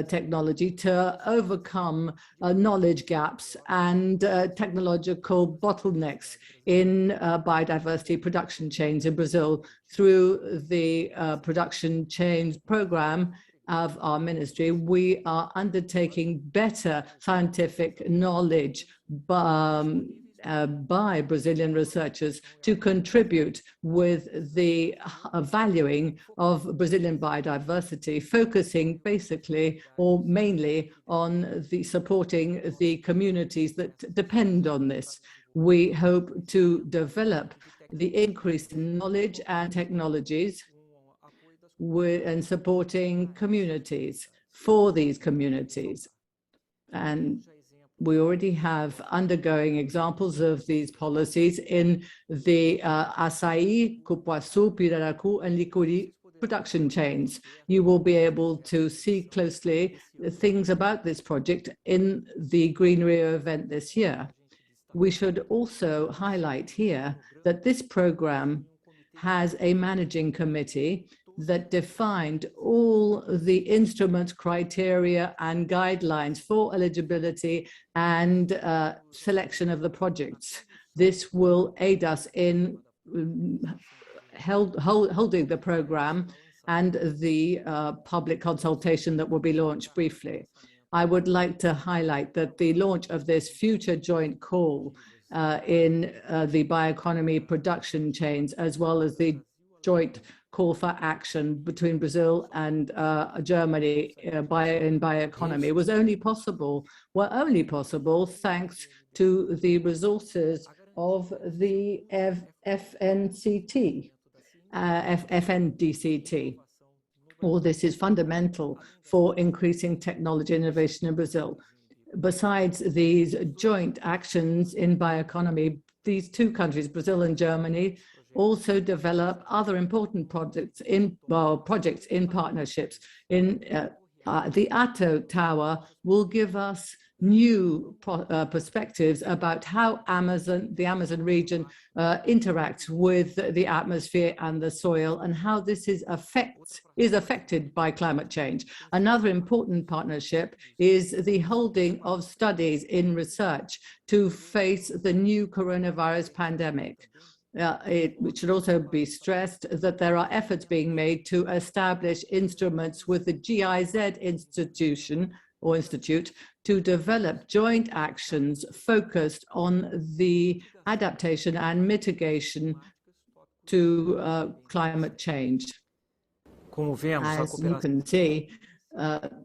technology to overcome knowledge gaps and technological bottlenecks in biodiversity production chains in Brazil through the production chains program of our ministry. We are undertaking better scientific knowledge by Brazilian researchers to contribute with the valuing of Brazilian biodiversity, focusing basically or mainly on supporting the communities that depend on this. We hope to develop the increased knowledge and technologies and supporting communities for these communities. And we already have undergoing examples of these policies in the açaí, cupuaçu, pirarucu, and licuri production chains. You will be able to see closely things about this project in the Green Rio event this year. We should also highlight here that this program has a managing committee that defined all the instruments, criteria, and guidelines for eligibility and selection of the projects. This will aid us in holding the program and the public consultation that will be launched briefly. I would like to highlight that the launch of this future joint call in the bioeconomy production chains, as well as the joint call for action between Brazil and Germany in bioeconomy were only possible thanks to the resources of the FNDCT. All this is fundamental for increasing technology innovation in Brazil. Besides these joint actions in bioeconomy, these 2 countries, Brazil and Germany, also develop other important projects in partnerships. The Atto Tower will give us new perspectives about how the Amazon region interacts with the atmosphere and the soil, and how this is affected by climate change. Another important partnership is the holding of studies in research to face the new coronavirus pandemic. It should also be stressed that there are efforts being made to establish instruments with the GIZ Institute to develop joint actions focused on the adaptation and mitigation to climate change. As you can see,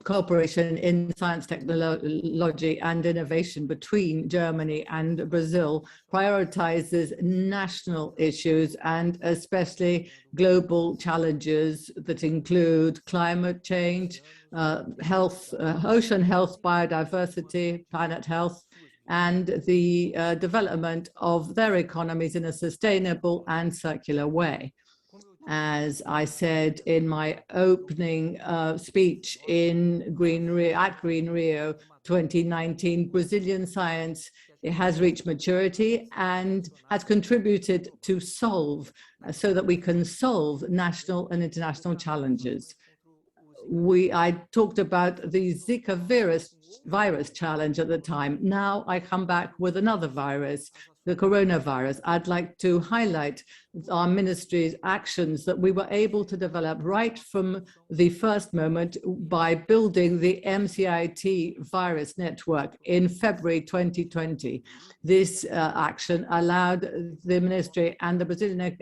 cooperation in science, technology, and innovation between Germany and Brazil prioritizes national issues and especially global challenges that include climate change, health, ocean health, biodiversity, planet health, and the development of their economies in a sustainable and circular way. As I said in my opening speech in Green Rio 2019, Brazilian science has reached maturity and has contributed to solve, so that we can solve national and international challenges. I talked about the Zika virus challenge at the time. Now I come back with another virus, the coronavirus. I'd like to highlight our ministry's actions that we were able to develop right from the first moment by building the MCIT virus network in February 2020. This action allowed the ministry and the Brazilian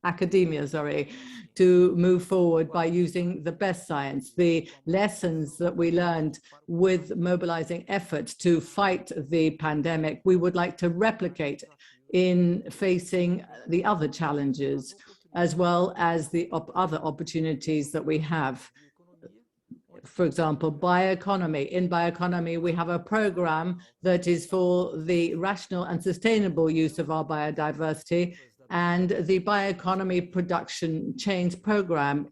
academia, to move forward by using the best science. The lessons that we learned with mobilizing efforts to fight the pandemic, we would like to replicate in facing the other challenges, as well as the other opportunities that we have. For example, bioeconomy. In bioeconomy, we have a program that is for the rational and sustainable use of our biodiversity, and the Bioeconomy Production Chains Program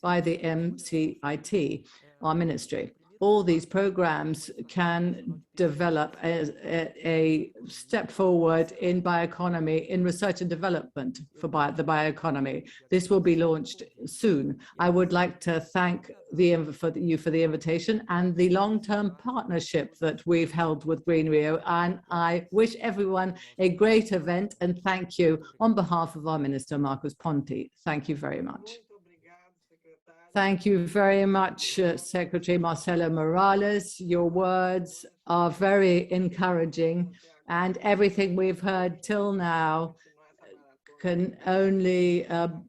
by the MCIT, our ministry. All these programs can develop a step forward in bioeconomy, in research and development for the bioeconomy. This will be launched soon. I would like to thank you for the invitation and the long-term partnership that we've held with Green Rio. And I wish everyone a great event, and thank you on behalf of our Minister, Marcos Ponti. Thank you very much. Thank you very much, Secretary Marcelo Morales. Your words are very encouraging, and everything we've heard till now can only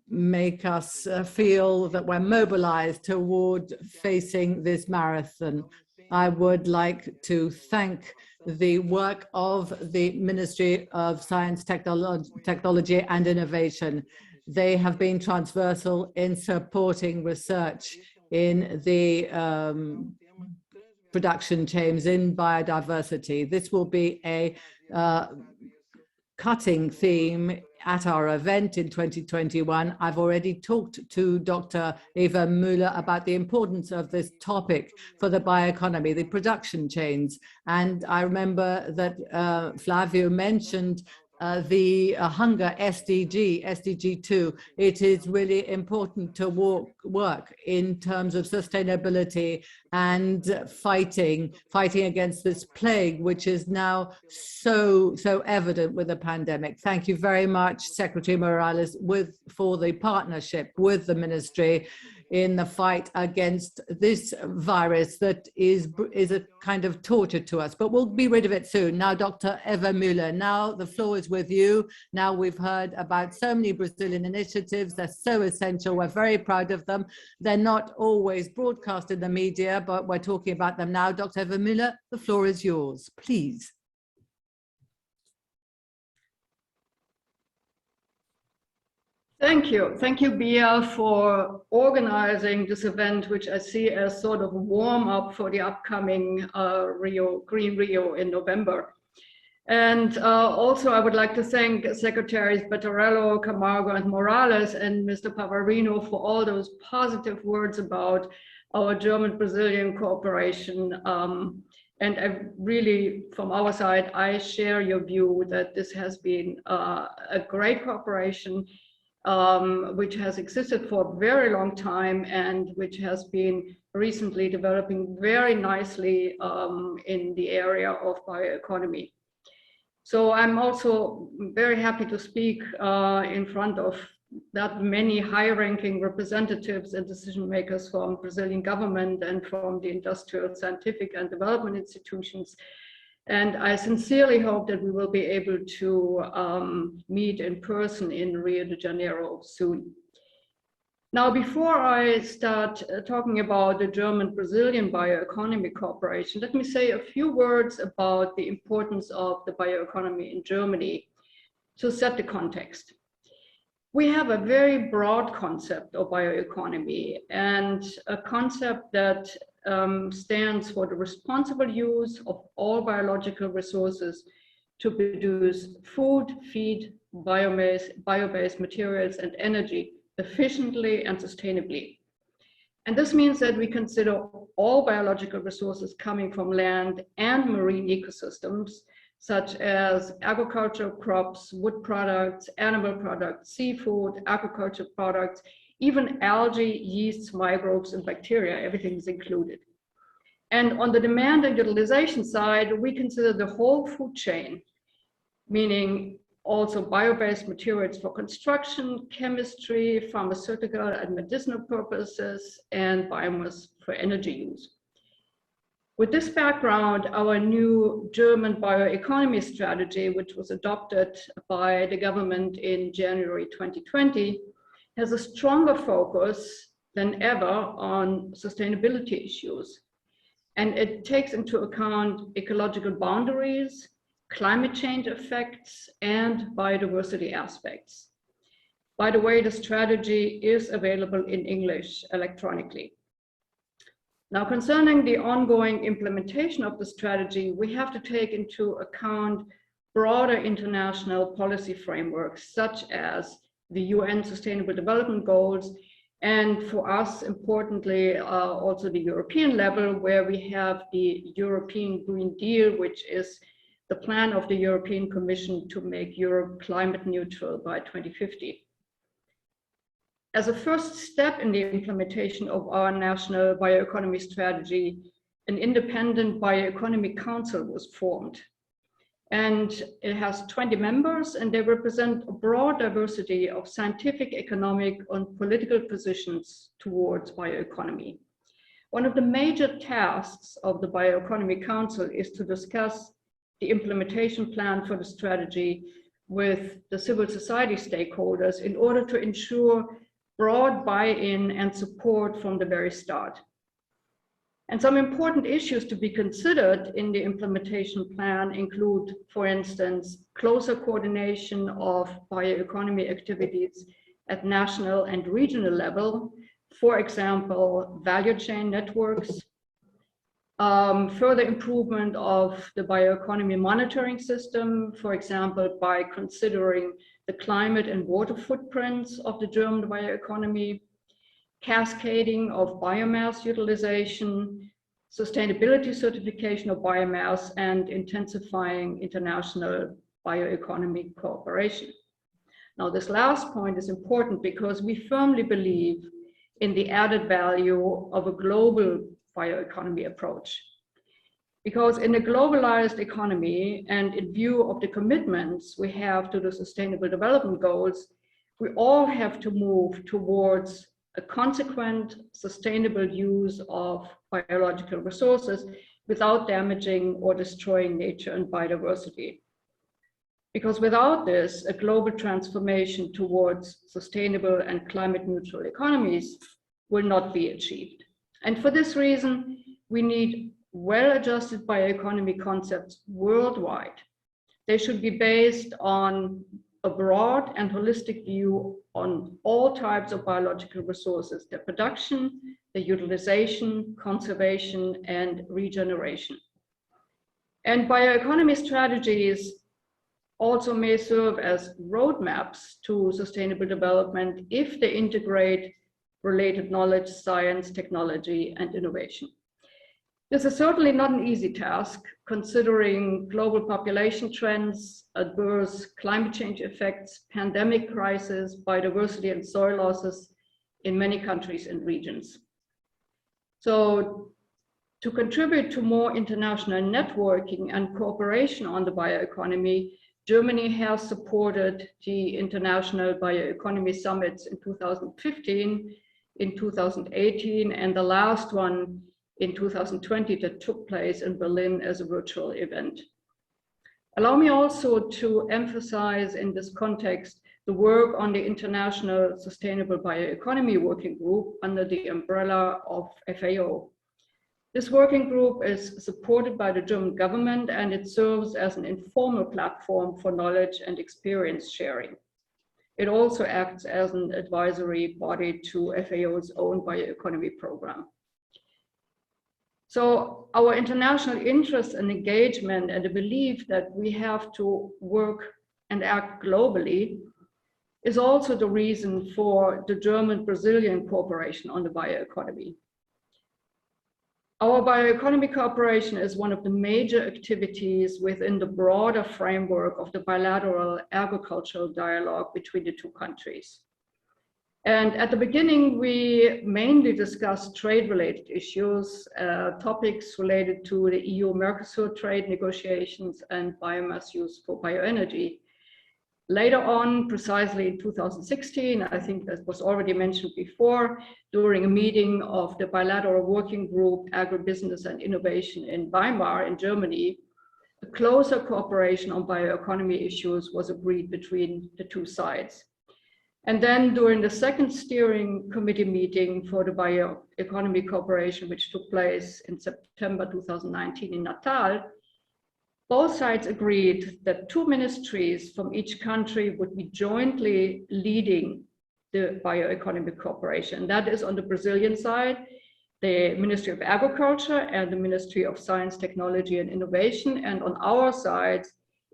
make us feel that we're mobilized toward facing this marathon. I would like to thank the work of the Ministry of Science, Technology and Innovation. They have been transversal in supporting research in the production chains in biodiversity. This will be a cutting theme at our event in 2021. I've already talked to Dr. Eva Müller about the importance of this topic for the bioeconomy, the production chains. And I remember that Flavio mentioned the hunger SDG 2. It is really important to work in terms of sustainability and fighting against this plague, which is now so evident with the pandemic. Thank you very much, Secretary Morales, for the partnership with the ministry in the fight against this virus that is a kind of torture to us, but we'll be rid of it soon. Now, Dr. Eva Müller, now the floor is with you. Now we've heard about so many Brazilian initiatives. They're so essential. We're very proud of them. They're not always broadcast in the media, but we're talking about them now. Dr. Eva Müller, the floor is yours, please. Thank you, Bia, for organizing this event, which I see as sort of a warm-up for the upcoming Green Rio in November. And also I would like to thank Secretaries Bettarello, Camargo, and Morales, and Mr. Pavarino for all those positive words about our German-Brazilian cooperation. And I really, from our side, I share your view that this has been a great cooperation, which has existed for a very long time and which has been recently developing very nicely in the area of bioeconomy. So I'm also very happy to speak in front of that many high-ranking representatives and decision makers from Brazilian government and from the industrial, scientific and development institutions. And I sincerely hope that we will be able to meet in person in Rio de Janeiro soon. Now, before I start talking about the German-Brazilian Bioeconomy Cooperation, let me say a few words about the importance of the bioeconomy in Germany to set the context. We have a very broad concept of bioeconomy, and a concept that stands for the responsible use of all biological resources to produce food, feed, bio-based materials, and energy efficiently and sustainably. And this means that we consider all biological resources coming from land and marine ecosystems, such as agricultural crops, wood products, animal products, seafood, aquaculture products, even algae, yeasts, microbes, and bacteria, everything is included. And on the demand and utilization side, we consider the whole food chain, meaning also bio-based materials for construction, chemistry, pharmaceutical and medicinal purposes, and biomass for energy use. With this background, our new German bioeconomy strategy, which was adopted by the government in January 2020, has a stronger focus than ever on sustainability issues. And it takes into account ecological boundaries, climate change effects, and biodiversity aspects. By the way, the strategy is available in English electronically. Now, concerning the ongoing implementation of the strategy, we have to take into account broader international policy frameworks, such as the UN Sustainable Development Goals, and for us, importantly, also the European level, where we have the European Green Deal, which is the plan of the European Commission to make Europe climate neutral by 2050. As a first step in the implementation of our national bioeconomy strategy, an independent bioeconomy council was formed. And it has 20 members, and they represent a broad diversity of scientific, economic, and political positions towards bioeconomy. One of the major tasks of the Bioeconomy Council is to discuss the implementation plan for the strategy with the civil society stakeholders in order to ensure broad buy-in and support from the very start. And some important issues to be considered in the implementation plan include, for instance, closer coordination of bioeconomy activities at national and regional level, for example, value chain networks, further improvement of the bioeconomy monitoring system, for example, by considering the climate and water footprints of the German bioeconomy, cascading of biomass utilization, sustainability certification of biomass, and intensifying international bioeconomic cooperation. Now, this last point is important because we firmly believe in the added value of a global bioeconomy approach. Because in a globalized economy and in view of the commitments we have to the Sustainable Development Goals, we all have to move towards a consequent, sustainable use of biological resources without damaging or destroying nature and biodiversity. Because without this, a global transformation towards sustainable and climate neutral economies will not be achieved. And for this reason, we need well-adjusted bioeconomy concepts worldwide. They should be based on a broad and holistic view on all types of biological resources, their production, their utilization, conservation, and regeneration. And bioeconomy strategies also may serve as roadmaps to sustainable development if they integrate related knowledge, science, technology, and innovation. This is certainly not an easy task, considering global population trends, adverse climate change effects, pandemic crisis, biodiversity and soil losses in many countries and regions. So to contribute to more international networking and cooperation on the bioeconomy, Germany has supported the International Bioeconomy Summits in 2015, in 2018, and the last one in 2020 that took place in Berlin as a virtual event. Allow me also to emphasize in this context the work on the International Sustainable Bioeconomy Working Group under the umbrella of FAO. This working group is supported by the German government, and it serves as an informal platform for knowledge and experience sharing. It also acts as an advisory body to FAO's own bioeconomy program. So our international interest and engagement and the belief that we have to work and act globally is also the reason for the German-Brazilian cooperation on the bioeconomy. Our bioeconomy cooperation is one of the major activities within the broader framework of the bilateral agricultural dialogue between the two countries. And at the beginning, we mainly discussed trade-related issues, topics related to the EU-Mercosur trade negotiations and biomass use for bioenergy. Later on, precisely in 2016, I think that was already mentioned before, during a meeting of the bilateral working group, Agribusiness and Innovation in Weimar in Germany, a closer cooperation on bioeconomy issues was agreed between the two sides. And then during the second steering committee meeting for the bioeconomy cooperation, which took place in September 2019 in Natal, both sides agreed that two ministries from each country would be jointly leading the bioeconomic cooperation. That is on the Brazilian side, the Ministry of Agriculture and the Ministry of Science, Technology and Innovation. And on our side,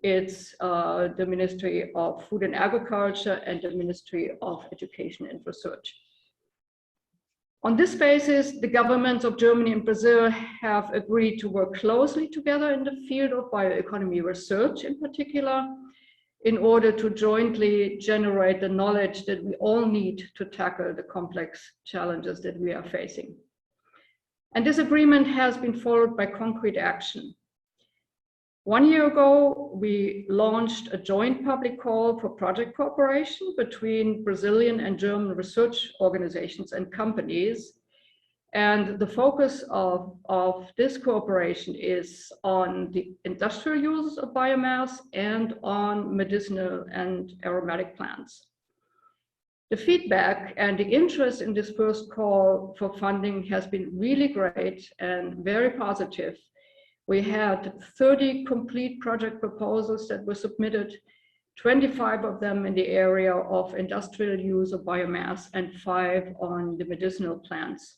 it's the Ministry of Food and Agriculture and the Ministry of Education and Research. On this basis, the governments of Germany and Brazil have agreed to work closely together in the field of bioeconomy research in particular, in order to jointly generate the knowledge that we all need to tackle the complex challenges that we are facing. And this agreement has been followed by concrete action. 1 year ago, we launched a joint public call for project cooperation between Brazilian and German research organizations and companies. And the focus of this cooperation is on the industrial uses of biomass and on medicinal and aromatic plants. The feedback and the interest in this first call for funding has been really great and very positive. We had 30 complete project proposals that were submitted, 25 of them in the area of industrial use of biomass and 5 on the medicinal plants.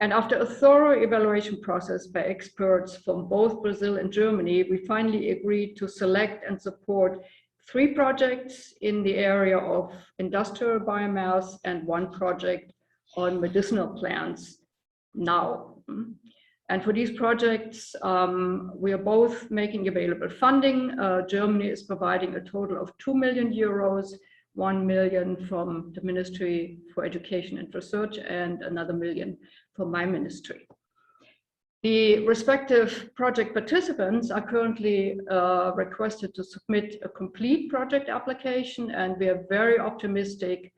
And after a thorough evaluation process by experts from both Brazil and Germany, we finally agreed to select and support 3 projects in the area of industrial biomass and 1 project on medicinal plants now. And for these projects, we are both making available funding. Germany is providing a total of 2 million euros, 1 million from the Ministry for Education and Research and another million from my ministry. The respective project participants are currently requested to submit a complete project application, and we are very optimistic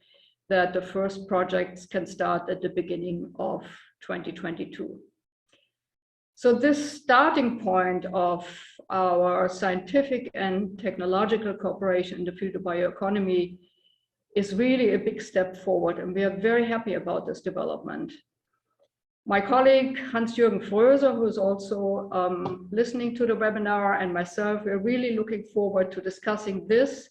that the first projects can start at the beginning of 2022. So this starting point of our scientific and technological cooperation in the field of bioeconomy is really a big step forward, and we are very happy about this development. My colleague Hans-Jürgen Fröser, who is also listening to the webinar, and myself, we're really looking forward to discussing this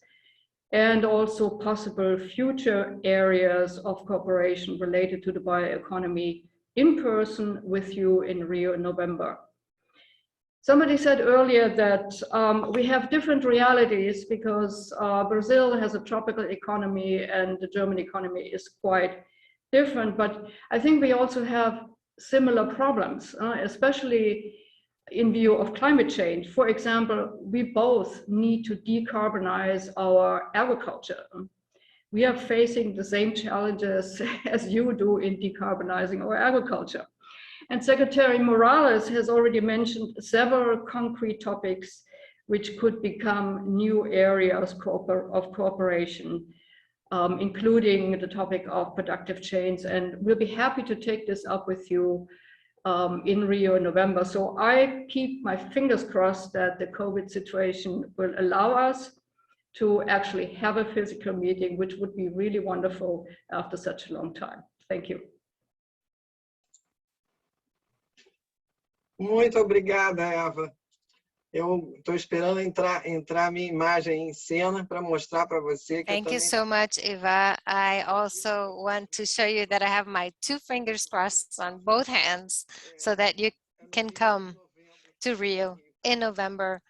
and also possible future areas of cooperation related to the bioeconomy in person with you in Rio in November. Somebody said earlier that we have different realities because Brazil has a tropical economy and the German economy is quite different, but I think we also have similar problems, especially in view of climate change. For example, we both need to decarbonize our agriculture. We are facing the same challenges as you do in decarbonizing our agriculture. And Secretary Morales has already mentioned several concrete topics which could become new areas of cooperation, including the topic of productive chains. And we'll be happy to take this up with you in Rio in November. So I keep my fingers crossed that the COVID situation will allow us to actually have a physical meeting, which would be really wonderful after such a long time. Thank you. Muito obrigada, Eva. Eu estou esperando entrar minha imagem em cena para mostrar para você que Thank you so much, Eva. I also want to show you that I have my 2 fingers crossed on both hands so that you can come to Rio in November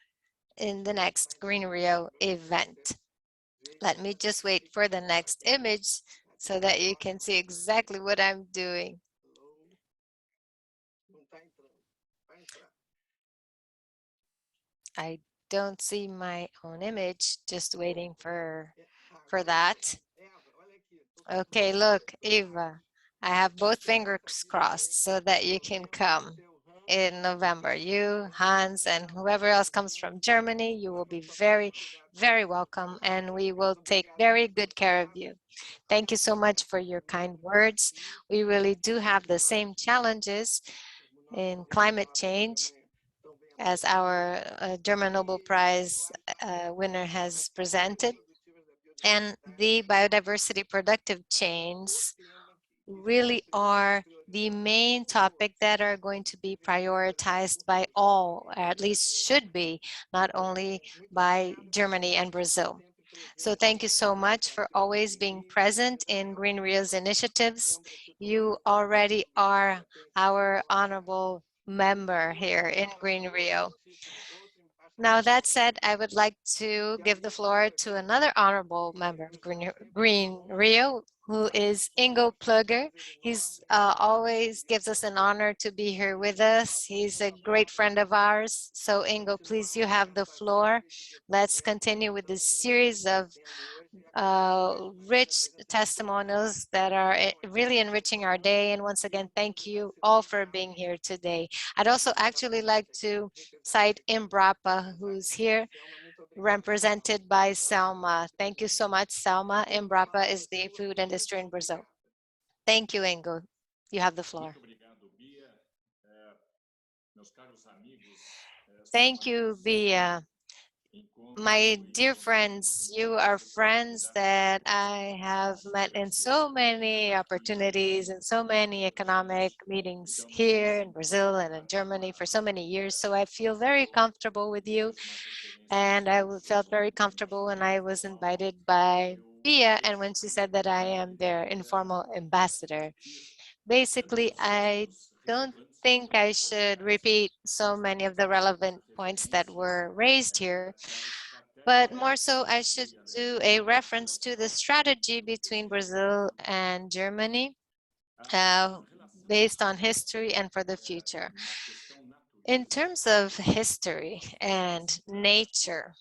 in the next Green Rio event. Let me just wait for the next image so that you can see exactly what I'm doing. I don't see my own image, just waiting for that. Okay, look, Eva, I have both fingers crossed so that you can come in November. You, Hans, and whoever else comes from Germany, you will be very, very welcome, and we will take very good care of you. Thank you so much for your kind words. We really do have the same challenges in climate change as our German Nobel Prize winner has presented. And the biodiversity productive chains really are the main topic that are going to be prioritized by all, or at least should be, not only by Germany and Brazil. So thank you so much for always being present in Green Rio's initiatives. You already are our honorable member here in Green Rio. Now, that said, I would like to give the floor to another honorable member of Green Rio, who is Ingo Plugger. He's always gives us an honor to be here with us. He's a great friend of ours. So Ingo, please, you have the floor. Let's continue with this series of rich testimonials that are really enriching our day. And once again, thank you all for being here today. I'd also actually like to cite Embrapa, who's here, represented by Selma. Thank you so much, Selma. Embrapa is the food industry in Brazil. Thank you, Ingo. You have the floor. Thank you, Bia. My dear friends, you are friends that I have met in so many opportunities and so many economic meetings here in Brazil and in Germany for so many years. So I feel very comfortable with you. And I felt very comfortable when I was invited by Bia and when she said that I am their informal ambassador. Basically, I don't think I should repeat so many of the relevant points that were raised here, but more so I should do a reference to the strategy between Brazil and Germany based on history and for the future. In terms of history and nature,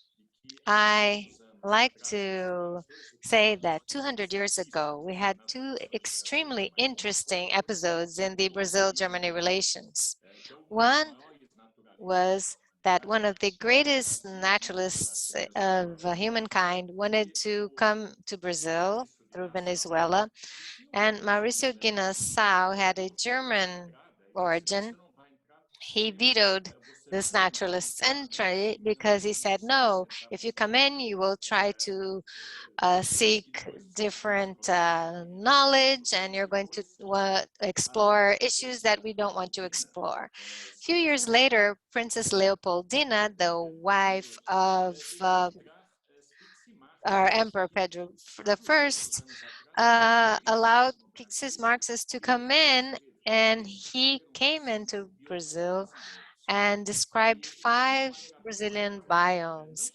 I like to say that 200 years ago, we had 2 extremely interesting episodes in the Brazil-Germany relations. One was that one of the greatest naturalists of humankind wanted to come to Brazil through Venezuela, and Mauricio Guinness-Sao had a German origin. He vetoed this naturalist's entry because he said, no, if you come in, you will try to seek different knowledge and you're going to explore issues that we don't want to explore. A few years later, Princess Leopoldina, the wife of our Emperor Pedro I, allowed Pixis Marxist to come in, and he came into Brazil and described 5 Brazilian biomes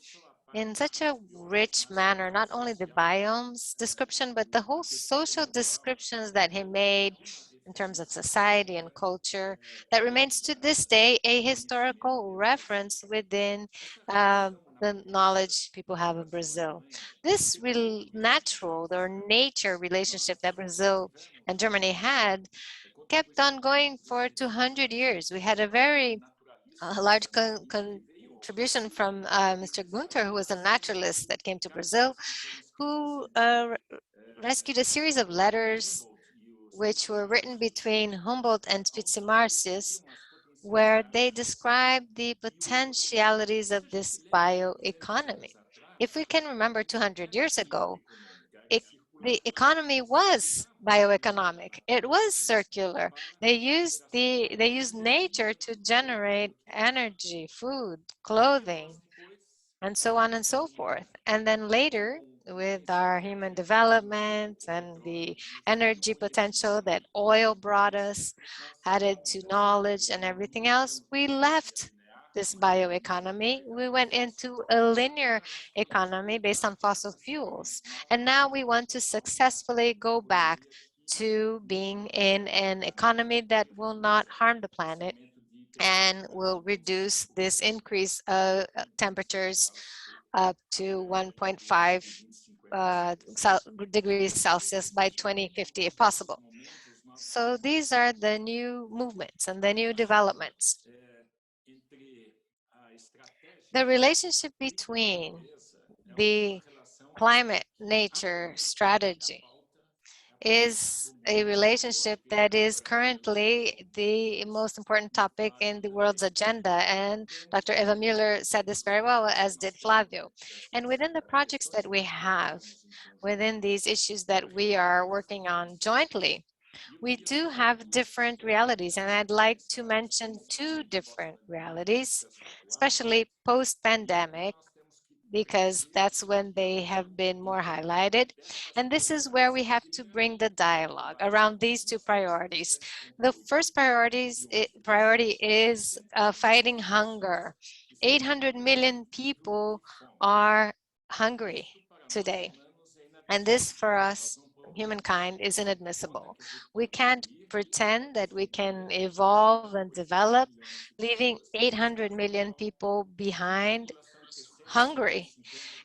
in such a rich manner, not only the biomes description, but the whole social descriptions that he made in terms of society and culture that remains to this day a historical reference within the knowledge people have of Brazil. This real natural or nature relationship that Brazil and Germany had kept on going for 200 years. We had a very large contribution from Mr. Gunther, who was a naturalist that came to Brazil, who rescued a series of letters which were written between Humboldt and Spitzimarcius, where they describe the potentialities of this bioeconomy. If we can remember 200 years ago, the economy was bioeconomic. It was circular. They used nature to generate energy, food, clothing, and so on and so forth. And then later, with our human development and the energy potential that oil brought us, added to knowledge and everything else, we left this bioeconomy. We went into a linear economy based on fossil fuels. And now we want to successfully go back to being in an economy that will not harm the planet and will reduce this increase of temperatures up to 1.5 degrees Celsius by 2050 if possible. So these are the new movements and the new developments. The relationship between the climate nature strategy is a relationship that is currently the most important topic in the world's agenda. And Dr. Eva Müller said this very well, as did Flavio. And within the projects that we have, within these issues that we are working on jointly, we do have different realities. And I'd like to mention two different realities, especially post-pandemic, because that's when they have been more highlighted. And this is where we have to bring the dialogue around these two priorities. The first priority is fighting hunger. 800 million people are hungry today. And this for us, humankind, is inadmissible. We can't pretend that we can evolve and develop, leaving 800 million people behind hungry.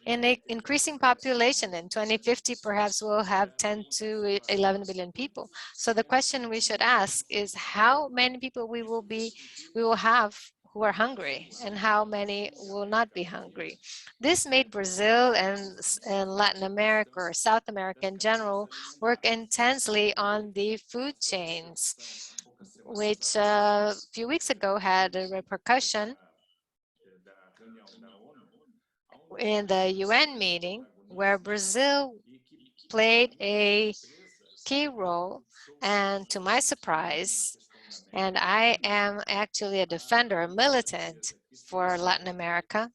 In an increasing population in 2050, perhaps we'll have 10 to 11 billion people. So the question we should ask is how many people we will have who are hungry and how many will not be hungry. This made Brazil and Latin America or South America in general work intensely on the food chains, which a few weeks ago had a repercussion in the UN meeting, where Brazil played a key role. And to my surprise, and I am actually a defender, a militant for Latin America,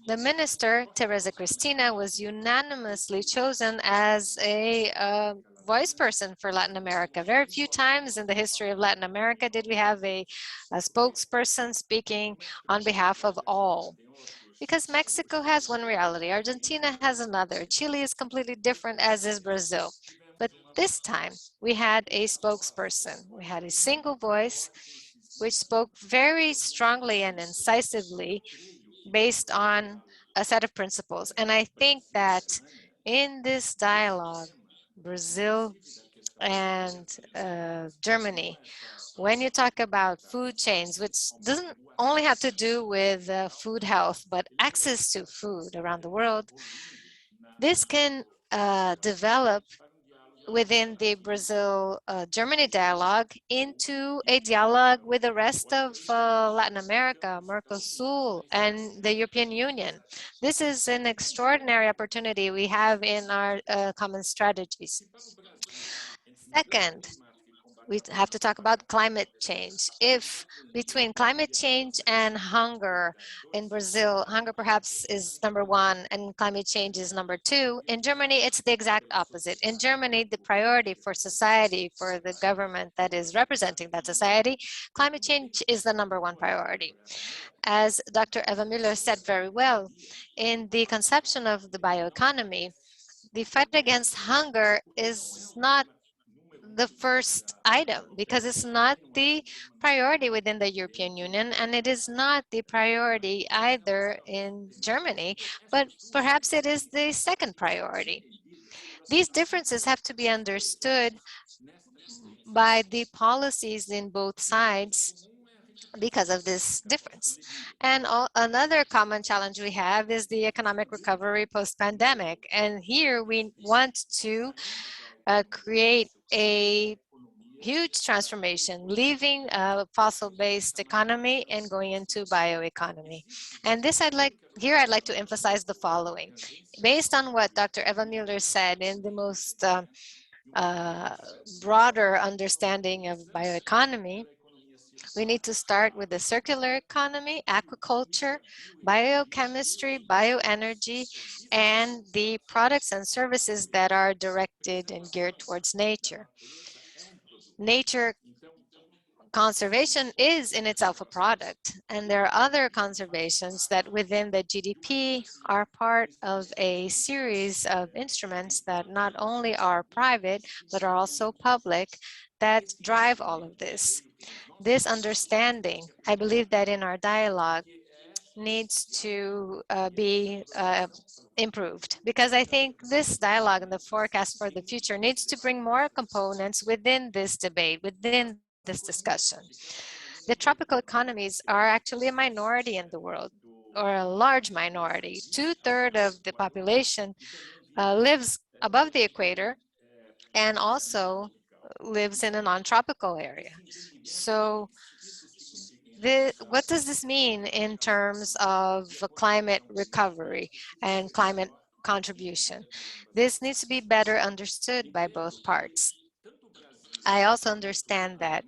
the minister, Teresa Cristina, was unanimously chosen as a voice person for Latin America. Very few times in the history of Latin America did we have a spokesperson speaking on behalf of all. Because Mexico has one reality, Argentina has another, Chile is completely different, as is Brazil. But this time we had a spokesperson. We had a single voice which spoke very strongly and incisively based on a set of principles. And I think that in this dialogue, Brazil and Germany, when you talk about food chains, which doesn't only have to do with food health, but access to food around the world, this can develop within the Brazil-Germany dialogue into a dialogue with the rest of Latin America, Mercosur, and the European Union. This is an extraordinary opportunity we have in our common strategies. Second, we have to talk about climate change. If between climate change and hunger in Brazil, hunger perhaps is #1 and climate change is #2, in Germany, it's the exact opposite. In Germany, the priority for society, for the government that is representing that society, climate change is the #1 priority. As Dr. Eva Müller said very well, in the conception of the bioeconomy, the fight against hunger is not the first item because it's not the priority within the European Union, and it is not the priority either in Germany, but perhaps it is the second priority. These differences have to be understood by the policies in both sides because of this difference. And another common challenge we have is the economic recovery post-pandemic. And here we want to create a huge transformation, leaving a fossil-based economy and going into bioeconomy. And this I'd like to emphasize the following. Based on what Dr. Eva Mueller said in the most broader understanding of bioeconomy, we need to start with the circular economy, aquaculture, biochemistry, bioenergy, and the products and services that are directed and geared towards nature. Nature conservation is in itself a product, and there are other conservations that within the GDP are part of a series of instruments that not only are private, but are also public that drive all of this. This understanding, I believe that in our dialogue, needs to be improved, because I think this dialogue and the forecast for the future needs to bring more components within this debate, within this discussion. The tropical economies are actually a minority in the world, or a large minority. 2/3 of the population lives above the equator and also lives in a non-tropical area. So what does this mean in terms of climate recovery and climate contribution? This needs to be better understood by both parts. I also understand that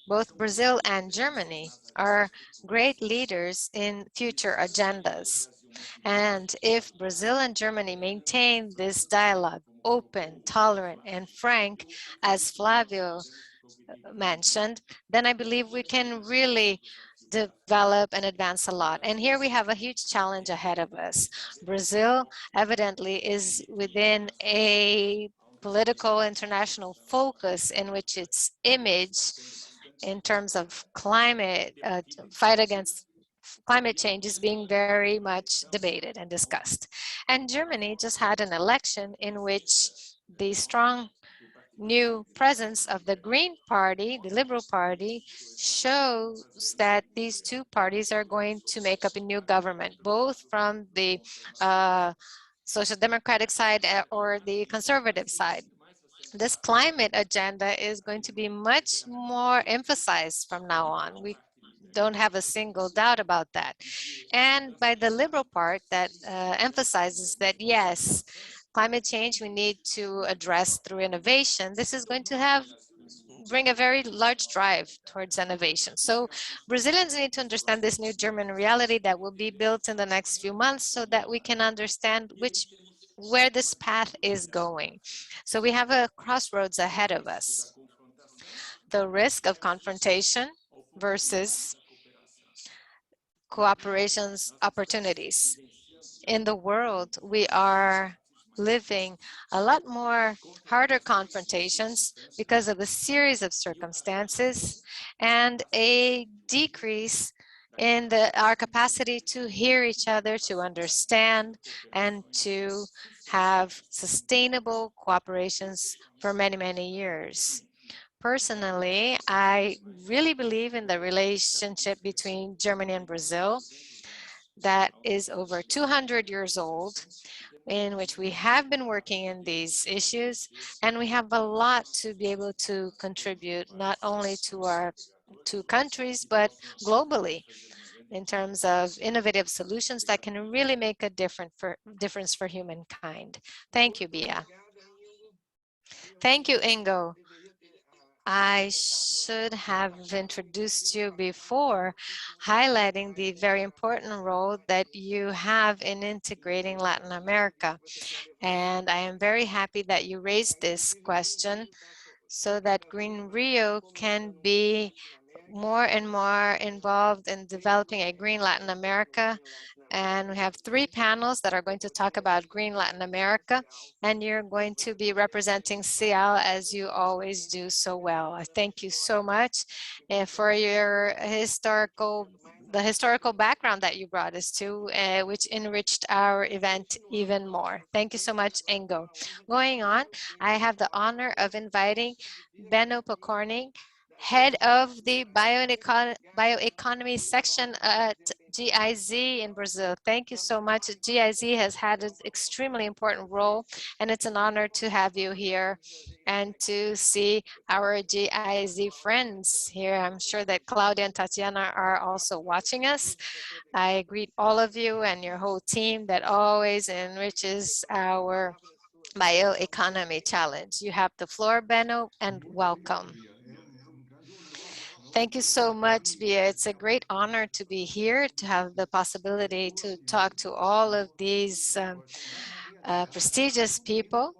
both Brazil and Germany are great leaders in future agendas. And if Brazil and Germany maintain this dialogue, open, tolerant, and frank, as Flavio mentioned, then I believe we can really develop and advance a lot. And here we have a huge challenge ahead of us. Brazil evidently is within a political international focus in which its image in terms of climate, fight against climate change is being very much debated and discussed. And Germany just had an election in which the strong new presence of the Green Party, the Liberal Party, shows that these two parties are going to make up a new government, both from the Social Democratic side or the conservative side. This climate agenda is going to be much more emphasized from now on. We don't have a single doubt about that. And by the liberal part that emphasizes that, yes, climate change we need to address through innovation, this is going to bring a very large drive towards innovation. So Brazilians need to understand this new German reality that will be built in the next few months so that we can understand where this path is going. So we have a crossroads ahead of us. The risk of confrontation versus cooperation's opportunities. In the world, we are living a lot more harder confrontations because of a series of circumstances and a decrease in our capacity to hear each other, to understand, and to have sustainable cooperations for many, many years. Personally, I really believe in the relationship between Germany and Brazil that is over 200 years old, in which we have been working in these issues, and we have a lot to be able to contribute, not only to our two countries, but globally, in terms of innovative solutions that can really make a difference for humankind. Thank you, Bia. Thank you, Ingo. I should have introduced you before, highlighting the very important role that you have in integrating Latin America. And I am very happy that you raised this question so that Green Rio can be more and more involved in developing a green Latin America. And we have 3 panels that are going to talk about green Latin America, and you're going to be representing CL as you always do so well. I thank you so much for your the historical background that you brought us to, which enriched our event even more. Thank you so much, Ingo. Going on, I have the honor of inviting Benno Pokorny, head of the bioeconomy section at GIZ in Brazil. Thank you so much. GIZ has had an extremely important role, and it's an honor to have you here and to see our GIZ friends here. I'm sure that Claudia and Tatiana are also watching us. I greet all of you and your whole team that always enriches our bioeconomy challenge. You have the floor, Benno, and welcome. Thank you so much, Bia. It's a great honor to be here, to have the possibility to talk to all of these prestigious people.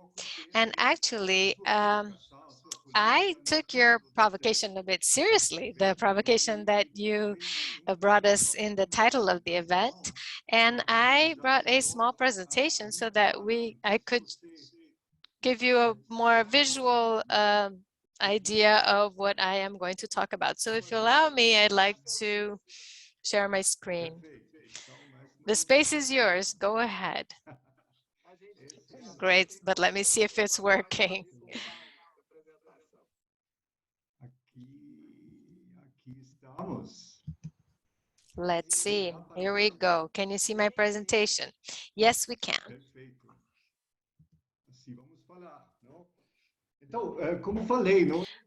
And actually, I took your provocation a bit seriously, the provocation that you brought us in the title of the event. And I brought a small presentation so that I could give you a more visual idea of what I am going to talk about. So if you allow me, I'd like to share my screen. The space is yours. Go ahead. Great, but let me see if it's working. Let's see. Here we go. Can you see my presentation? Yes, we can.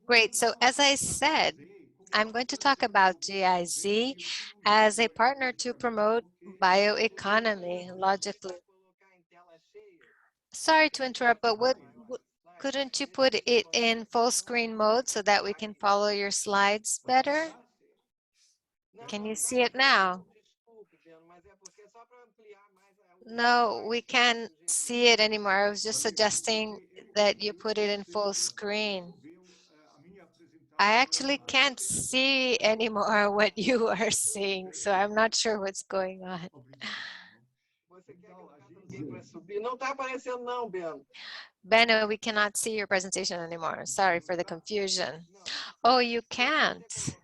Great. So as I said, I'm going to talk about GIZ as a partner to promote bioeconomy logically. Sorry to interrupt, but couldn't you put it in full screen mode so that we can follow your slides better? Can you see it now? No, we can't see it anymore. I was just suggesting that you put it in full screen. I actually can't see anymore what you are seeing, so I'm not sure what's going on. Não está aparecendo não, Beno. Benno, we cannot see your presentation anymore. Sorry for the confusion. Oh, you can't.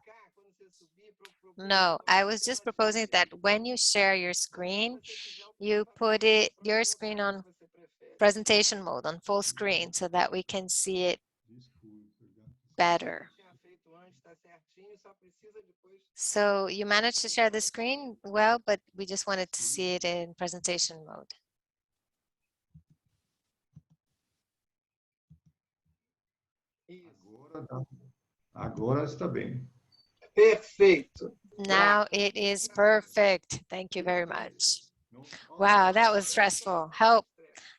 No, I was just proposing that when you share your screen, you put your screen on presentation mode, on full screen, so that we can see it better. So you managed to share the screen well, but we just wanted to see it in presentation mode. Agora está bem. Perfeito. Now it is perfect. Thank you very much. Wow, that was stressful. Help.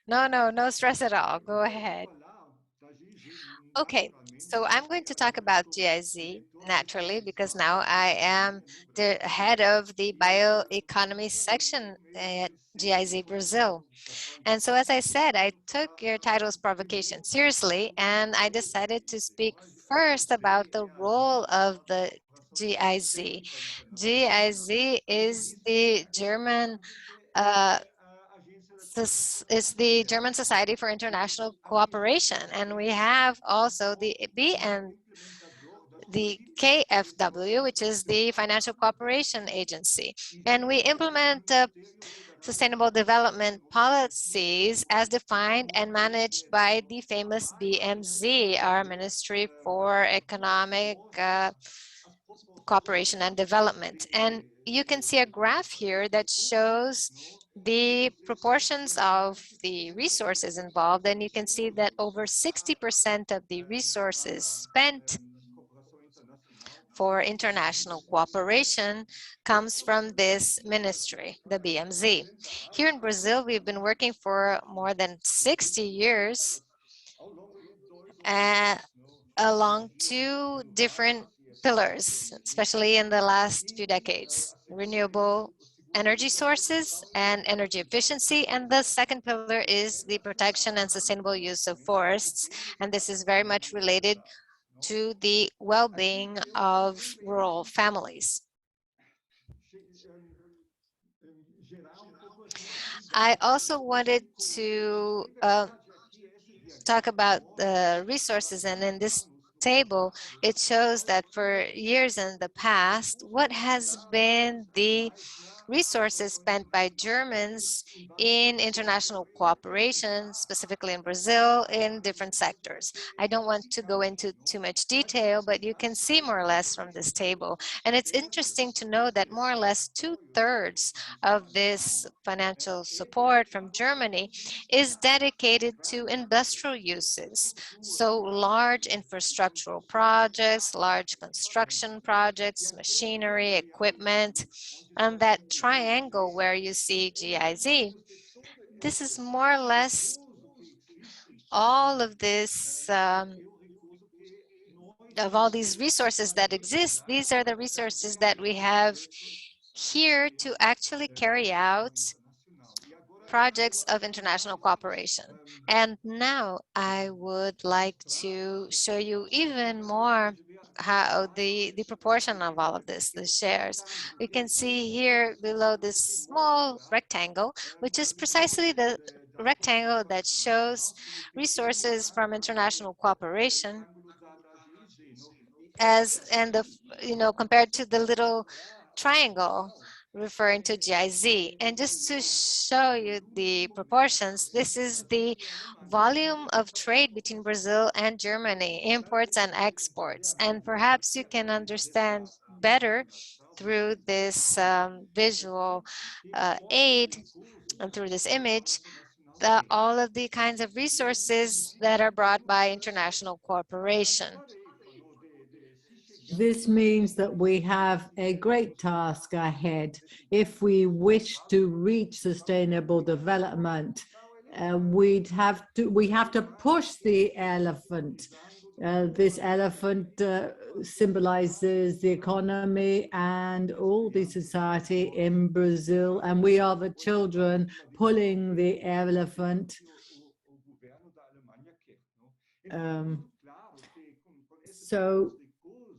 No stress at all. Go ahead. Okay, so I'm going to talk about GIZ naturally because now I am the head of the bioeconomy section at GIZ Brazil. And so as I said, I took your title's provocation seriously and I decided to speak first about the role of the GIZ. GIZ is the German This is the German Society for International Cooperation, and we have also the the KfW, which is the Financial Cooperation Agency. And we implement sustainable development policies as defined and managed by the famous BMZ, our Ministry for Economic Cooperation and Development. And you can see a graph here that shows the proportions of the resources involved, and you can see that over 60% of the resources spent for international cooperation comes from this ministry, the BMZ. Here in Brazil, we've been working for more than 60 years along two different pillars, especially in the last few decades: renewable energy sources and energy efficiency. And the second pillar is the protection and sustainable use of forests. And this is very much related to the well-being of rural families. I also wanted to talk about the resources, and in this table, it shows that for years in the past, what has been the resources spent by Germans in international cooperation, specifically in Brazil, in different sectors. I don't want to go into too much detail, but you can see more or less from this table. And it's interesting to know that more or less 2/3 of this financial support from Germany is dedicated to industrial uses. So large infrastructural projects, large construction projects, machinery, equipment, and that triangle where you see GIZ, this is more or less all of this, of all these resources that exist. These are the resources that we have here to actually carry out projects of international cooperation. And now I would like to show you even more how the proportion of all of this, the shares. We can see here below this small rectangle, which is precisely the rectangle that shows resources from international cooperation as, and the, compared to the little triangle referring to GIZ. And just to show you the proportions, this is the volume of trade between Brazil and Germany, imports and exports. And perhaps you can understand better through this visual aid and through this image, all of the kinds of resources that are brought by international cooperation. This means that we have a great task ahead. If we wish to reach sustainable development, we have to push the elephant. This elephant symbolizes the economy and all the society in Brazil, and we are the children pulling the elephant. So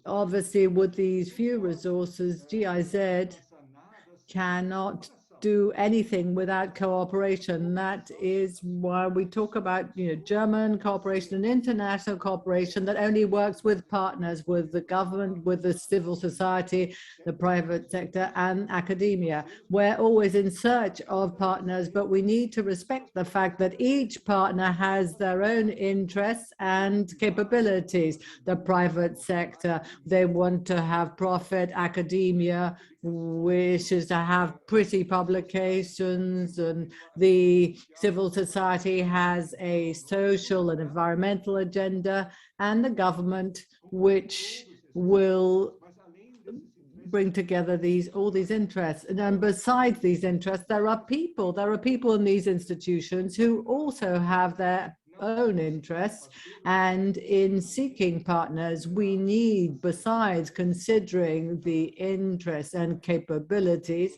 obviously, with these few resources, GIZ cannot do anything without cooperation. That is why we talk about German cooperation and international cooperation that only works with partners, with the government, with the civil society, the private sector, and academia. We're always in search of partners, but we need to respect the fact that each partner has their own interests and capabilities. The private sector, they want to have profit. Academia wishes to have pretty publications, and the civil society has a social and environmental agenda, and the government, which will bring together all these interests. And then besides these interests, there are people in these institutions who also have their own interests, and in seeking partners, we need, besides considering the interests and capabilities,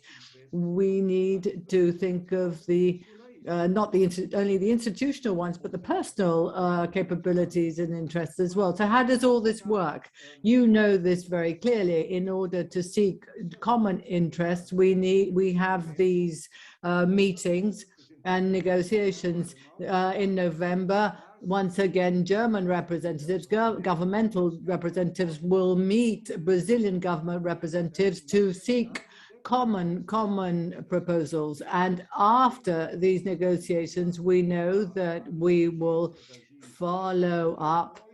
we need to think of the not only the institutional ones, but the personal capabilities and interests as well. So how does all this work? You know this very clearly. In order to seek common interests, we have these meetings and negotiations in November. Once again, German representatives, governmental representatives will meet Brazilian government representatives to seek common proposals. And after these negotiations, we know that we will follow up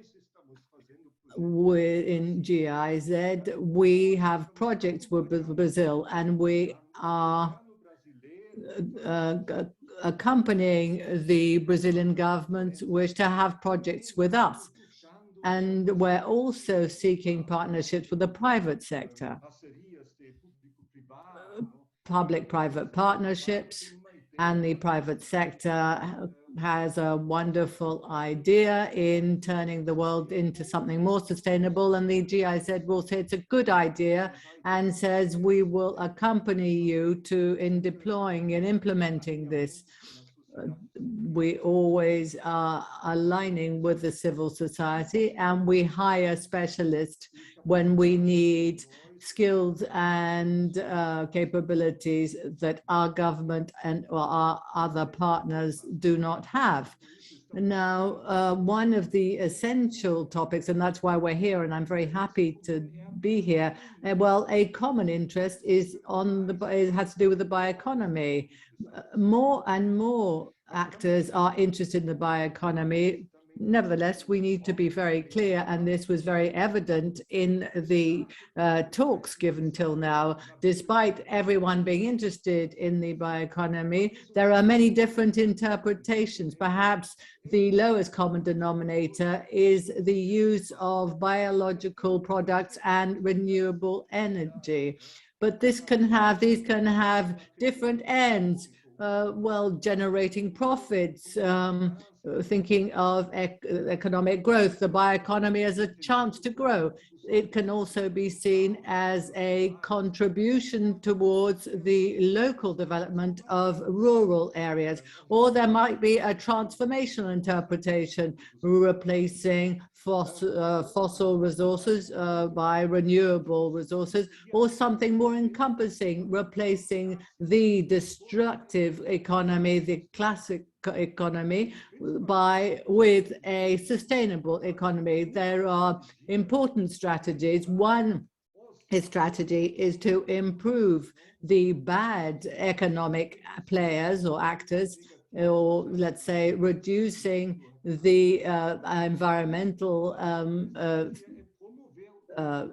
in GIZ. We have projects with Brazil, and we are accompanying the Brazilian government wish to have projects with us. And we're also seeking partnerships with the private sector, public-private partnerships, and the private sector has a wonderful idea in turning the world into something more sustainable, and the GIZ will say it's a good idea and says we will accompany you in deploying and implementing this. We always are aligning with the civil society, and we hire specialists when we need skills and capabilities that our government and or our other partners do not have. Now, one of the essential topics, and that's why we're here, and I'm very happy to be here. Well, a common interest is it has to do with the bioeconomy. More and more actors are interested in the bioeconomy. Nevertheless, we need to be very clear, and this was very evident in the talks given till now. Despite everyone being interested in the bioeconomy, there are many different interpretations. Perhaps the lowest common denominator is the use of biological products and renewable energy. But these can have different ends. Well, generating profits, thinking of economic growth, the bioeconomy as a chance to grow. It can also be seen as a contribution towards the local development of rural areas, or there might be a transformational interpretation, replacing fossil resources by renewable resources, or something more encompassing, replacing the destructive economy, the classic economy, with a sustainable economy. There are important strategies. One strategy is to improve the bad economic players or actors, or let's say reducing the environmental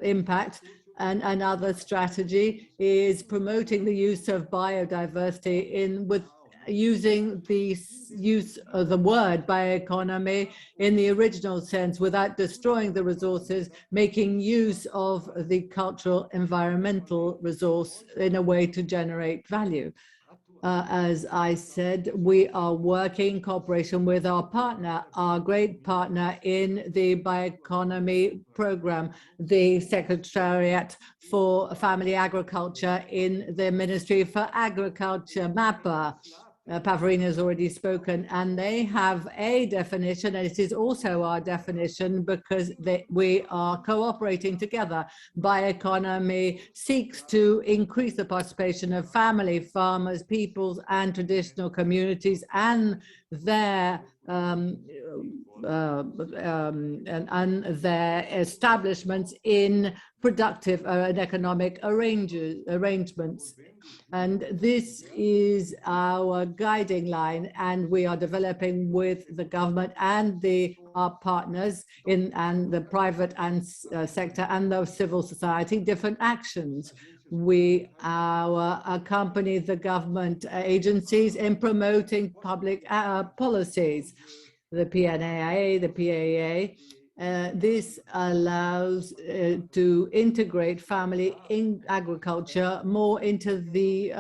impact. And another strategy is promoting the use of biodiversity with using the use of the word bioeconomy in the original sense without destroying the resources, making use of the cultural environmental resource in a way to generate value. As I said, we are working in cooperation with our partner, our great partner in the Bioeconomy program, the Secretariat for Family Agriculture in the Ministry for Agriculture, MAPA. Pavarina has already spoken, and they have a definition, and it is also our definition because we are cooperating together. Bioeconomy seeks to increase the participation of family farmers, peoples, and traditional communities and their establishments in productive and economic arrangements. And this is our guiding line, and we are developing with the government and our partners and the private sector and the civil society different actions. We accompany the government agencies in promoting public policies, the PNAA, the PAA. This allows to integrate family in agriculture more into the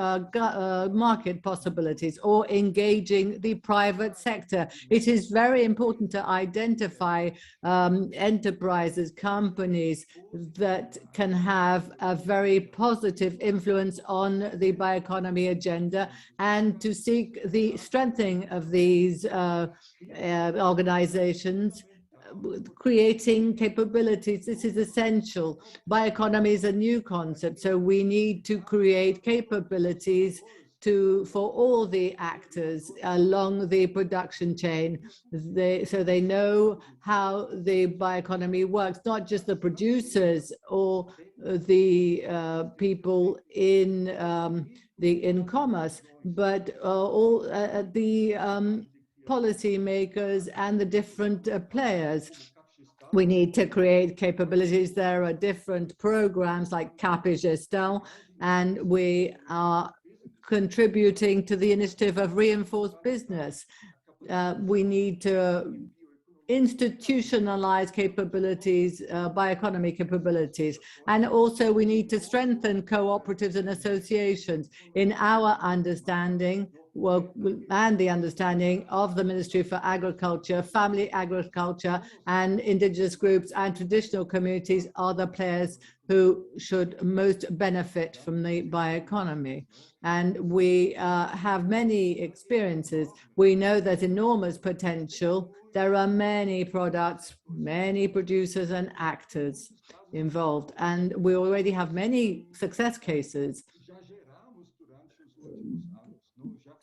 market possibilities, or engaging the private sector. It is very important to identify enterprises, companies that can have a very positive influence on the bioeconomy agenda, and to seek the strengthening of these organizations, creating capabilities. This is essential. Bioeconomy is a new concept, so we need to create capabilities for all the actors along the production chain, so they know how the bioeconomy works, not just the producers or the people in commerce, but all the policymakers and the different players. We need to create capabilities. There are different programs like Cap et Gestion, and we are contributing to the initiative of reinforced business. We need to institutionalize capabilities, bioeconomy capabilities, and also we need to strengthen cooperatives and associations. In our understanding, and the understanding of the Ministry for Agriculture, family agriculture, and indigenous groups and traditional communities are the players who should most benefit from the bioeconomy. And we have many experiences. We know there's enormous potential. There are many products, many producers and actors involved, and we already have many success cases.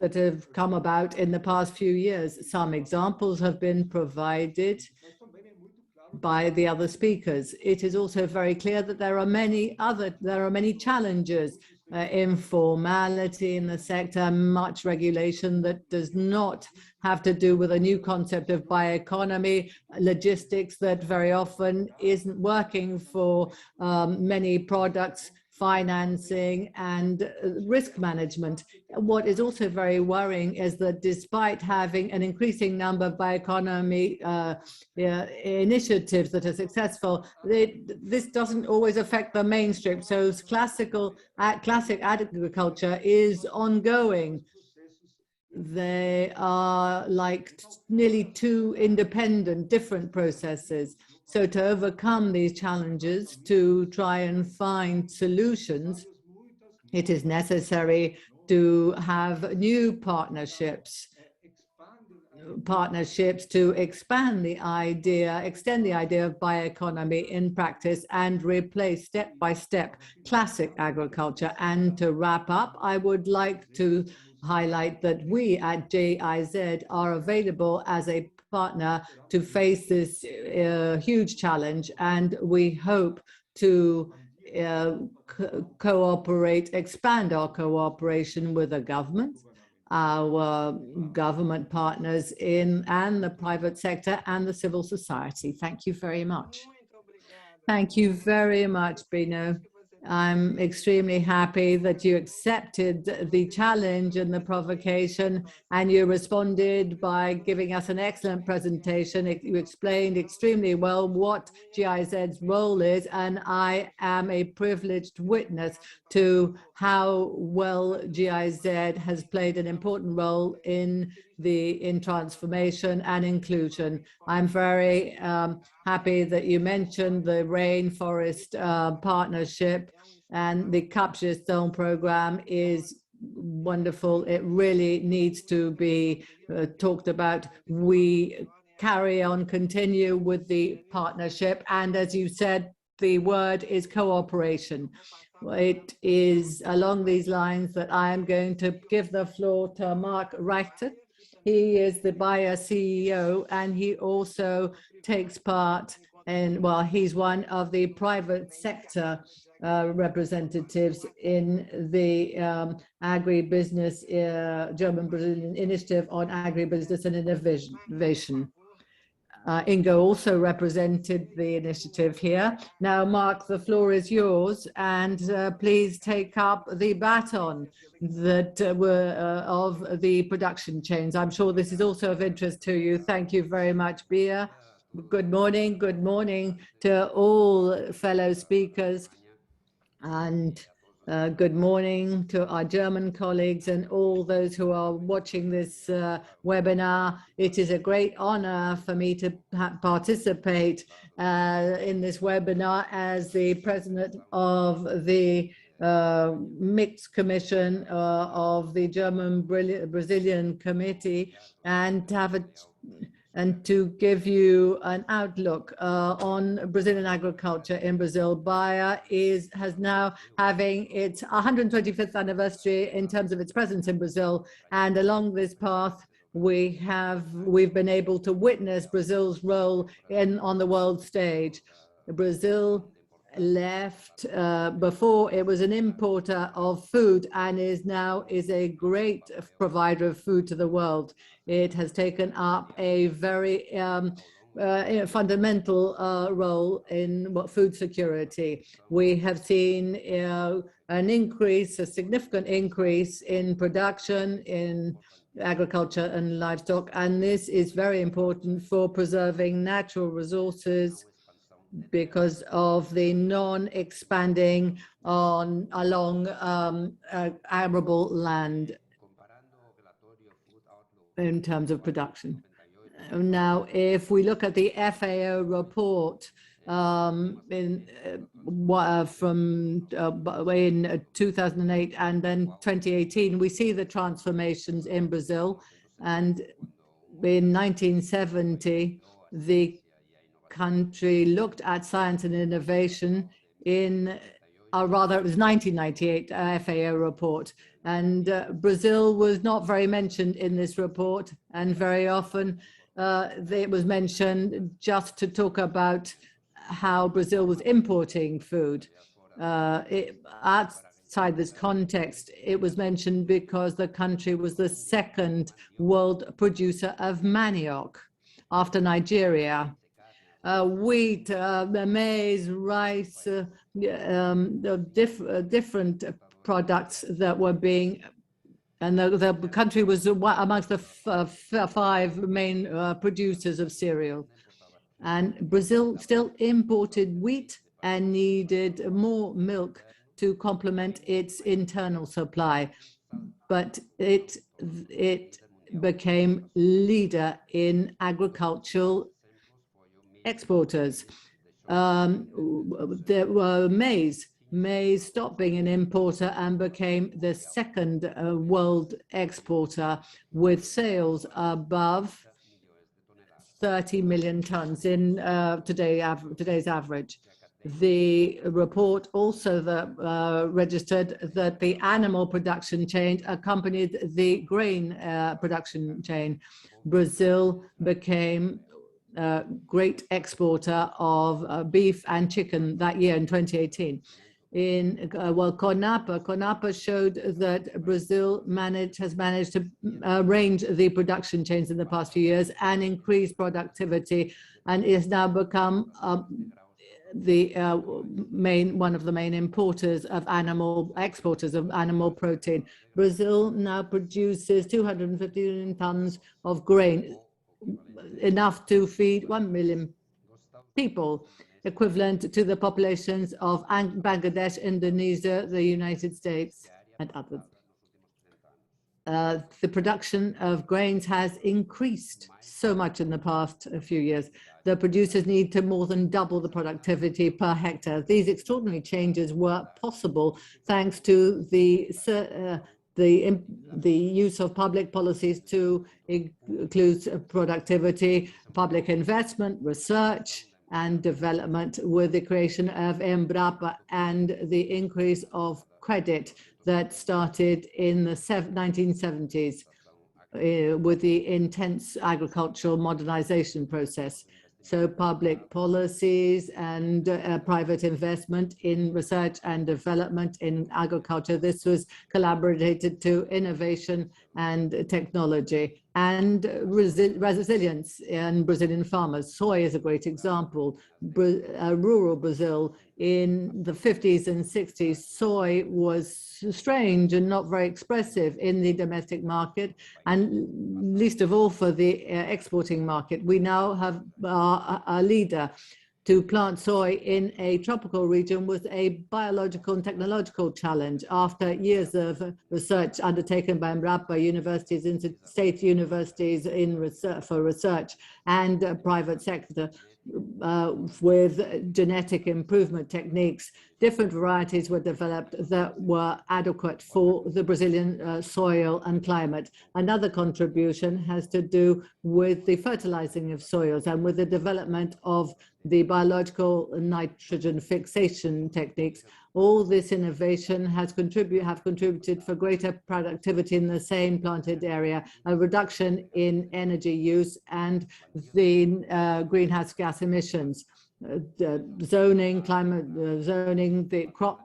that have come about in the past few years. Some examples have been provided by the other speakers. It is also very clear that there are many challenges, informality in the sector, much regulation that does not have to do with a new concept of bioeconomy, logistics that very often isn't working for many products, financing, and risk management. What is also very worrying is that despite having an increasing number of bioeconomy initiatives that are successful, this doesn't always affect the mainstream. So classic agriculture is ongoing. They are like nearly two independent, different processes. So to overcome these challenges, to try and find solutions, it is necessary to have new partnerships to expand the idea, extend the idea of bioeconomy in practice and replace step by step classic agriculture. And to wrap up, I would like to highlight that we at GIZ are available as a partner to face this huge challenge, and we hope to cooperate, expand our cooperation with the government, our government partners and the private sector and the civil society. Thank you very much. Thank you very much, Bino. I'm extremely happy that you accepted the challenge and the provocation, and you responded by giving us an excellent presentation. You explained extremely well what GIZ's role is, and I am a privileged witness to how well GIZ has played an important role in transformation and inclusion. I'm very happy that you mentioned the rainforest partnership, and the Capture Stone program is wonderful. It really needs to be talked about. We continue with the partnership, and as you said, the word is cooperation. It is along these lines that I am going to give the floor to Mark Reichter. He is the Bayer CEO, and he also takes part in, well, he's one of the private sector representatives in the agribusiness, German-Brazilian initiative on agribusiness and innovation. Ingo also represented the initiative here. Now, Mark, the floor is yours, and please take up the baton that of the production chains. I'm sure this is also of interest to you. Thank you very much, Bia. Good morning to all fellow speakers, and good morning to our German colleagues and all those who are watching this webinar. It is a great honor for me to participate in this webinar as the president of the mixed commission of the German-Brazilian committee, and to give you an outlook on Brazilian agriculture in Brazil. Bayer has now having its 125th anniversary in terms of its presence in Brazil, and along this path we've been able to witness Brazil's role on the world stage. Brazil left before it was an importer of food and is now a great provider of food to the world. It has taken up a very fundamental role in food security. We have seen a significant increase in production in agriculture and livestock, and this is very important for preserving natural resources because of the non-expanding along arable land in terms of production. Now, if we look at the FAO report in 2008 and then 2018, we see the transformations in Brazil. And in 1970, the country looked at science and innovation in or rather it was 1998 FAO report. And Brazil was not very mentioned in this report, and very often it was mentioned just to talk about how Brazil was importing food. Outside this context, it was mentioned because the country was the second world producer of manioc after Nigeria. Wheat, maize, rice, different products that were being, and the country was amongst the five main producers of cereal. And Brazil still imported wheat and needed more milk to complement its internal supply. But it became leader in agricultural exporters. There were maize. Maize stopped being an importer and became the second world exporter, with sales above 30 million tons in today's average. The report also registered that the animal production chain accompanied the grain production chain. Brazil became a great exporter of beef and chicken that year in 2018. CONAPA showed that Brazil has managed to arrange the production chains in the past few years and increase productivity, and is now become one of the main exporters of animal protein. Brazil now produces 250 million tons of grain, enough to feed 1 million people, equivalent to the populations of Bangladesh, Indonesia, the United States, and others. The production of grains has increased so much in the past few years. The producers need to more than double the productivity per hectare. These extraordinary changes were possible thanks to the use of public policies to include productivity, public investment, research, and development, with the creation of Embrapa and the increase of credit that started in the 1970s with the intense agricultural modernization process. So public policies and private investment in research and development in agriculture. This was collaborated to innovation and technology and resilience in Brazilian farmers. Soy is a great example. Rural Brazil in the 50s and 60s, soy was strange and not very expressive in the domestic market, and least of all for the exporting market. We now have a leader. To plant soy in a tropical region was a biological and technological challenge. After years of research undertaken by Embrapa universities, state universities for research, and private sector, with genetic improvement techniques, different varieties were developed that were adequate for the Brazilian soil and climate. Another contribution has to do with the fertilizing of soils and with the development of the biological nitrogen fixation techniques. All this innovation have contributed for greater productivity in the same planted area, a reduction in energy use, and the greenhouse gas emissions. Zoning, climate zoning, the crop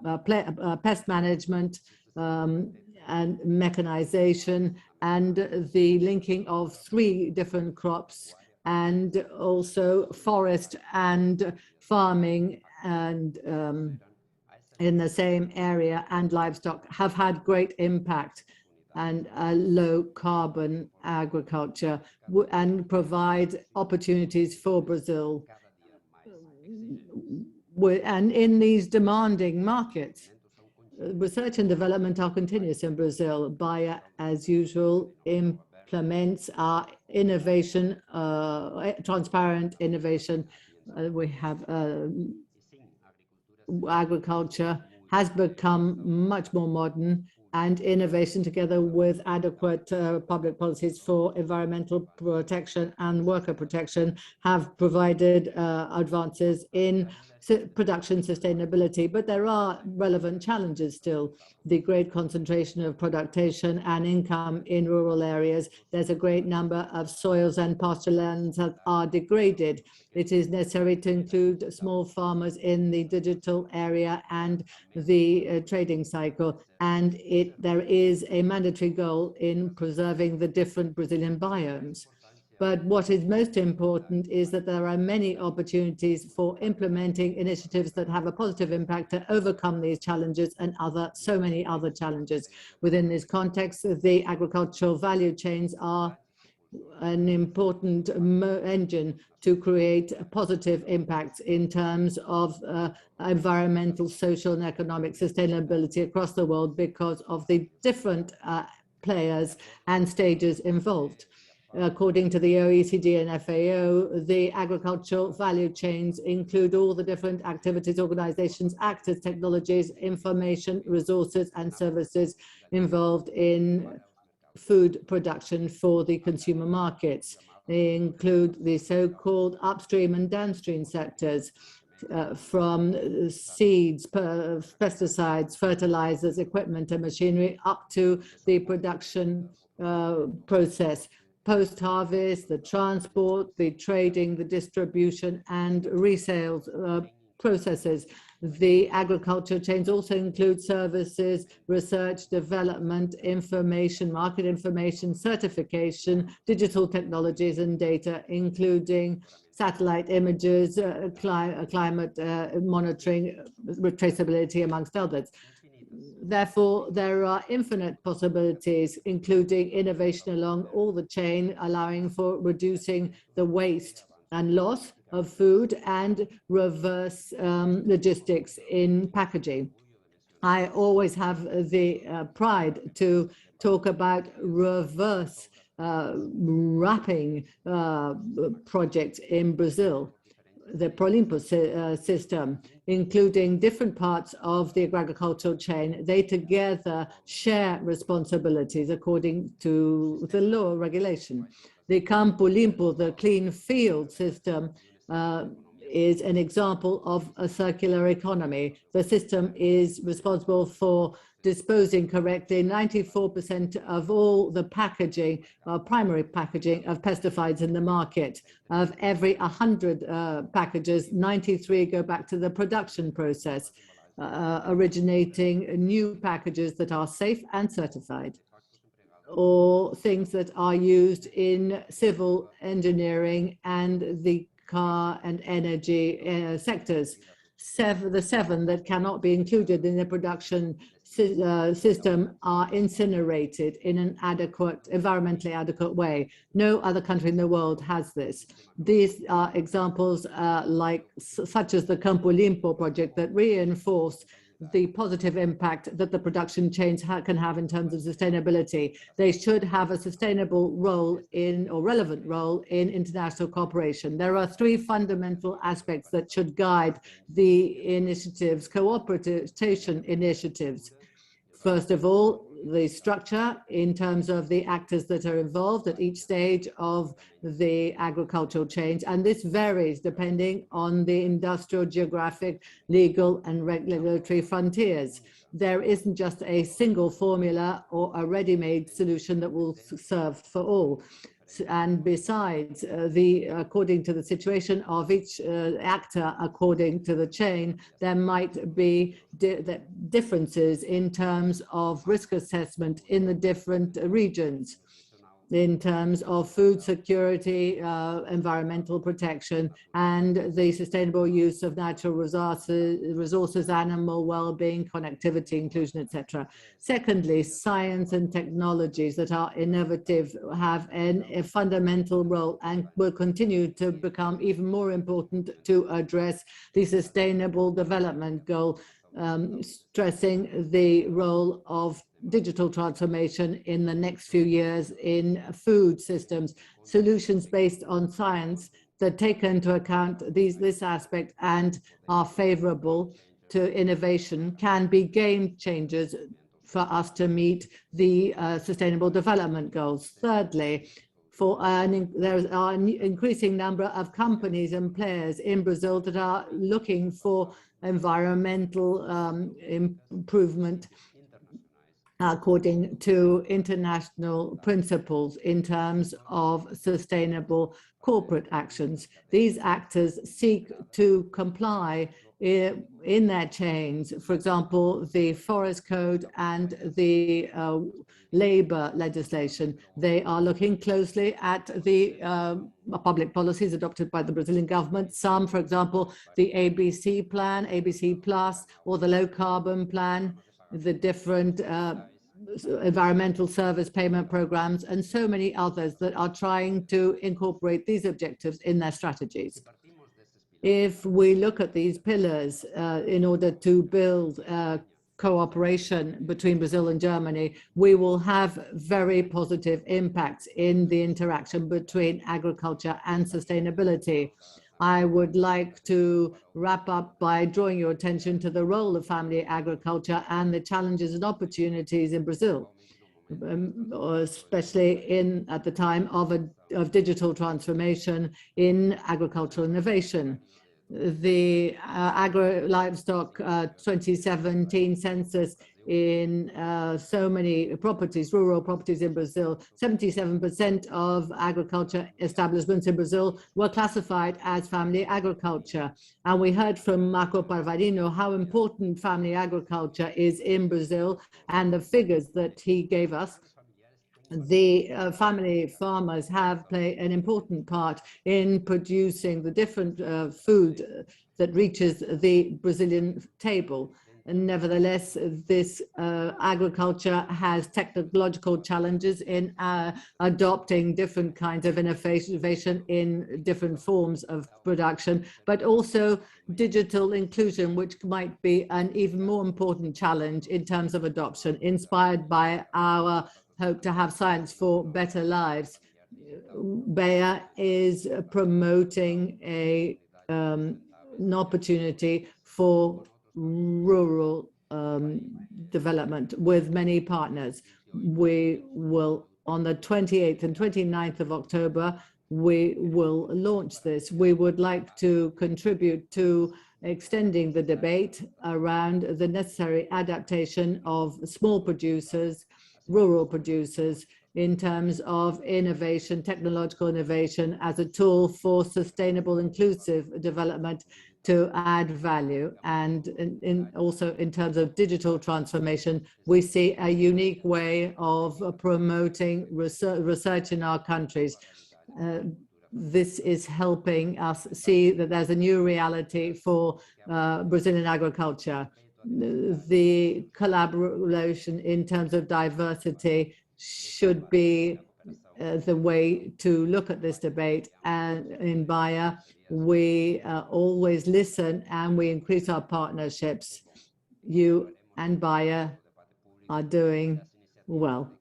pest management, and mechanization, and the linking of 3 different crops, and also forest and farming and in the same area, and livestock have had great impact, and low carbon agriculture, and provide opportunities for Brazil. And in these demanding markets, research and development are continuous in Brazil. Bayer, as usual, implements our innovation, transparent innovation. We have agriculture has become much more modern, and innovation, together with adequate public policies for environmental protection and worker protection, have provided advances in production sustainability, but there are relevant challenges still. The great concentration of production and income in rural areas. There's a great number of soils and pasture lands that are degraded. It is necessary to include small farmers in the digital area and the trading cycle. And there is a mandatory goal in preserving the different Brazilian biomes. But what is most important is that there are many opportunities for implementing initiatives that have a positive impact to overcome these challenges and so many other challenges. Within this context, the agricultural value chains are an important engine to create positive impacts in terms of environmental, social, and economic sustainability across the world because of the different players and stages involved. According to the OECD and FAO, the agricultural value chains include all the different activities, organizations, actors, technologies, information, resources, and services involved in food production for the consumer markets. They include the so-called upstream and downstream sectors, from seeds, pesticides, fertilizers, equipment, and machinery, up to the production process, post-harvest, the transport, the trading, the distribution, and resales processes. The agriculture chains also include services, research, development, information, market information, certification, digital technologies, and data, including satellite images, climate monitoring, traceability, amongst others. Therefore, there are infinite possibilities, including innovation along all the chain, allowing for reducing the waste and loss of food and reverse logistics in packaging. I always have the pride to talk about reverse wrapping projects in Brazil, the Prolimpo system, including different parts of the agricultural chain. They together share responsibilities according to the law regulation. The Campo Limpo, the clean field system, is an example of a circular economy. The system is responsible for disposing correctly 94% of all the packaging, primary packaging of pesticides in the market. Of every 100 packages, 93 go back to the production process, originating new packages that are safe and certified, or things that are used in civil engineering and the car and energy sectors. The seven that cannot be included in the production system are incinerated in an environmentally adequate way. No other country in the world has this. These are examples such as the Campo Limpo project that reinforce the positive impact that the production chains can have in terms of sustainability. They should have a sustainable role or relevant role in international cooperation. There are three fundamental aspects that should guide the initiatives, cooperation initiatives. First of all, the structure in terms of the actors that are involved at each stage of the agricultural chain. And this varies depending on the industrial, geographic, legal, and regulatory frontiers. There isn't just a single formula or a ready-made solution that will serve for all. And besides, according to the situation of each actor, according to the chain, there might be differences in terms of risk assessment in the different regions, in terms of food security, environmental protection, and the sustainable use of natural resources, animal well-being, connectivity, inclusion, etc. Secondly, science and technologies that are innovative have a fundamental role and will continue to become even more important to address the sustainable development goal, stressing the role of digital transformation in the next few years in food systems. Solutions based on science that take into account this aspect and are favorable to innovation can be game changers for us to meet the sustainable development goals. Thirdly, there are an increasing number of companies and players in Brazil that are looking for environmental improvement according to international principles in terms of sustainable corporate actions. These actors seek to comply in their chains, for example, the Forest Code and the labor legislation. They are looking closely at the public policies adopted by the Brazilian government. Some, for example, the ABC plan, ABC Plus, or the low carbon plan, the different environmental service payment programs, and so many others that are trying to incorporate these objectives in their strategies. If we look at these pillars in order to build cooperation between Brazil and Germany, we will have very positive impacts in the interaction between agriculture and sustainability. I would like to wrap up by drawing your attention to the role of family agriculture and the challenges and opportunities in Brazil, especially at the time of digital transformation in agricultural innovation. The agro-livestock 2017 census in so many properties, rural properties in Brazil, 77% of agriculture establishments in Brazil were classified as family agriculture. And we heard from Marco Parvarino how important family agriculture is in Brazil and the figures that he gave us. The family farmers have played an important part in producing the different food that reaches the Brazilian table. And nevertheless, this agriculture has technological challenges in adopting different kinds of innovation in different forms of production, but also digital inclusion, which might be an even more important challenge in terms of adoption, inspired by our hope to have science for better lives. Bayer is promoting an opportunity for rural development with many partners. We will, on the 28th and 29th of October, we will launch this. We would like to contribute to extending the debate around the necessary adaptation of small producers, rural producers, in terms of innovation, technological innovation as a tool for sustainable, inclusive development to add value. And also in terms of digital transformation, we see a unique way of promoting research in our countries. This is helping us see that there's a new reality for Brazilian agriculture. The collaboration in terms of diversity should be the way to look at this debate. And in Bayer, we always listen and we increase our partnerships. You and Bayer are doing well.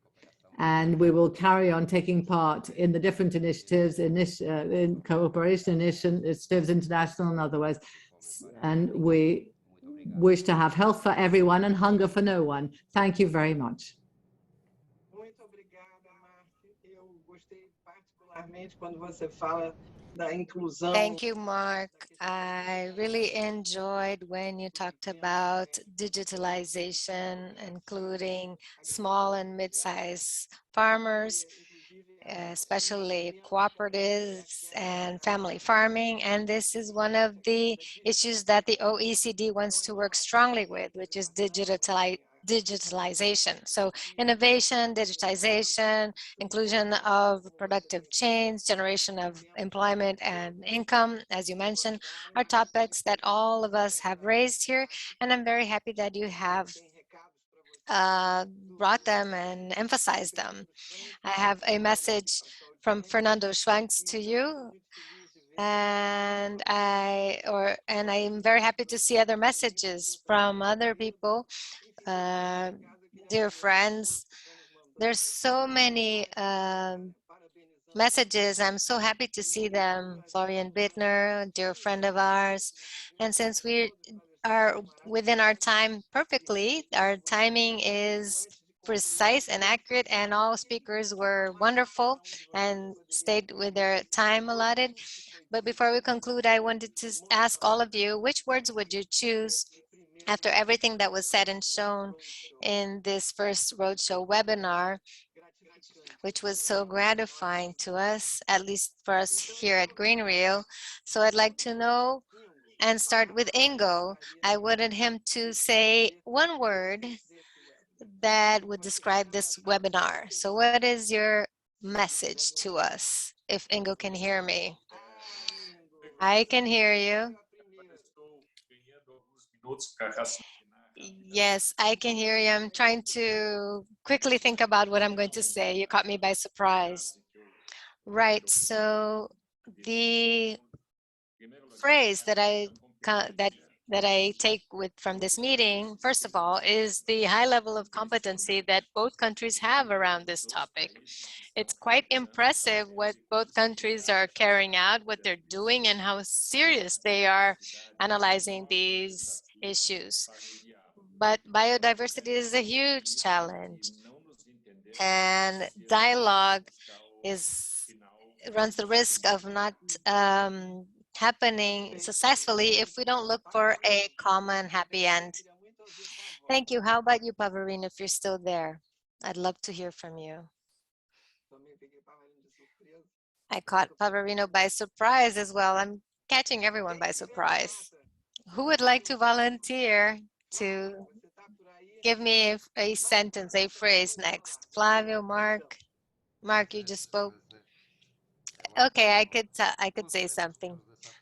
And we will carry on taking part in the different initiatives, in cooperation initiatives, international and otherwise. And we wish to have health for everyone and hunger for no one. Thank you very much. Muito obrigada, Marci. Eu gostei particularmente quando você fala da inclusão. Thank you, Mark. I really enjoyed when you talked about digitalization, including small and mid-sized farmers, especially cooperatives and family farming. And this is one of the issues that the OECD wants to work strongly with, which is digitalization. So innovation, digitization, inclusion of productive chains, generation of employment and income, as you mentioned, are topics that all of us have raised here. And I'm very happy that you have brought them and emphasized them. I have a message from Fernando Schwanks to you. And I'm very happy to see other messages from other people. Dear friends, there's so many messages. I'm so happy to see them. Florian Bittner, a dear friend of ours. And since we are within our time perfectly, our timing is precise and accurate, and all speakers were wonderful and stayed with their time allotted. But before we conclude, I wanted to ask all of you, which words would you choose after everything that was said and shown in this first roadshow webinar, which was so gratifying to us, at least for us here at Green Rio. So I'd like to know, and start with Ingo. I wanted him to say one word that would describe this webinar. So what is your message to us, if Ingo can hear me? I can hear you. Yes, I can hear you. I'm trying to quickly think about what I'm going to say. You caught me by surprise. Right, so the phrase that I take with from this meeting, first of all, is the high level of competency that both countries have around this topic. It's quite impressive what both countries are carrying out, what they're doing, and how serious they are analyzing these issues. But biodiversity is a huge challenge, and dialogue runs the risk of not happening successfully if we don't look for a common happy end. Thank you. How about you, Pavarino, if you're still there? I'd love to hear from you. I caught Pavarino by surprise as well. I'm catching everyone by surprise. Who would like to volunteer to give me a sentence, a phrase next? Flavio, Mark. Mark, you just spoke. Okay, I could say something.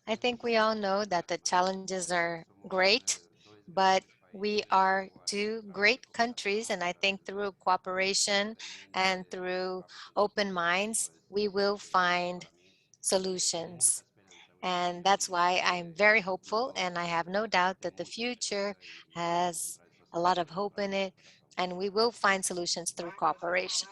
I think we all know that the challenges are great, but we are two great countries, and I think through cooperation and through open minds, we will find solutions. And that's why I'm very hopeful, and I have no doubt that the future has a lot of hope in it, and we will find solutions through cooperation.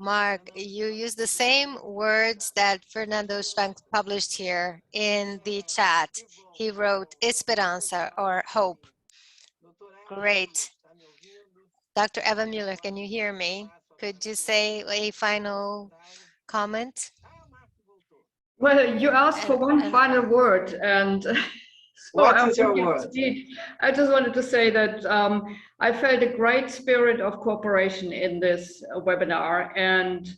Mark, you use the same words that Fernando Schwank published here in the chat. He wrote esperanza, or hope. Great. Dr. Eva Mueller, can you hear me? Could you say a final comment? Well, you asked for one And final word, and so What I is your won't give word? speech. I just wanted to say that I felt a great spirit of cooperation in this webinar, and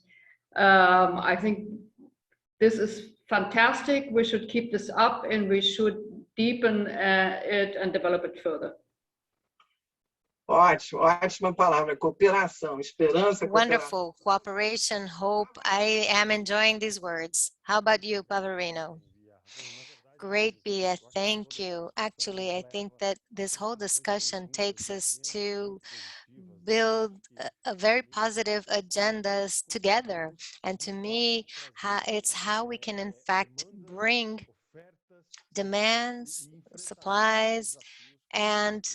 I think this is fantastic. We should keep this up, and we should deepen it and develop it further. Ótimo, ótima palavra. Cooperação, esperança, wonderful. Cooperation, hope. I am enjoying these words. How about you, Pavarino? Great, Bia. Thank you. Actually, I think that this whole discussion takes us to build a very positive agendas together. And to me, it's how we can in fact bring demands, supplies, and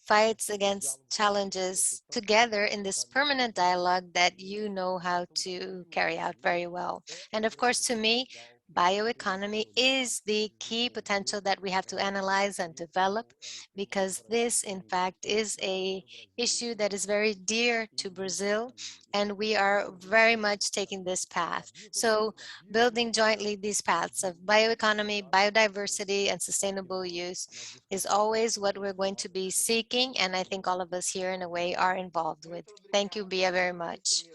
fights against challenges together in this permanent dialogue that you know how to carry out very well. And of course, to me, bioeconomy is the key potential that we have to analyze and develop, because this in fact is a issue that is very dear to Brazil, and we are very much taking this path. So building jointly these paths of bioeconomy, biodiversity, and sustainable use is always what we're going to be seeking, and I think all of us here in a way are involved with. Thank you, Bia, very much.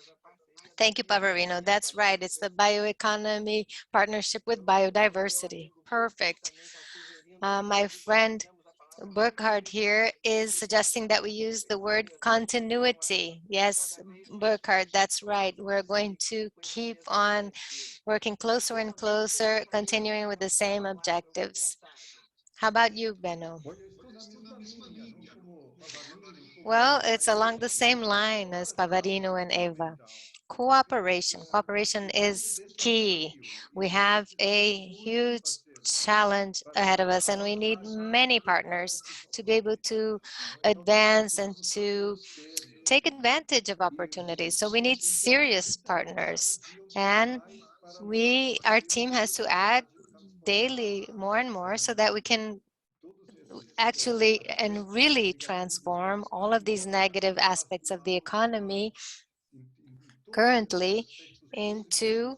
Thank you, Pavarino. That's right. It's the bioeconomy partnership with biodiversity. Perfect. My friend Burkhard here is suggesting that we use the word continuity. Yes, Burkhard, that's right. We're going to keep on working closer and closer, continuing with the same objectives. How about you, Benno? Well, it's along the same line as Pavarino and Eva. Cooperation. Cooperation is key. We have a huge challenge ahead of us, and we need many partners to be able to advance and to take advantage of opportunities. So we need serious partners, and our team has to add daily more and more so that we can actually and really transform all of these negative aspects of the economy currently into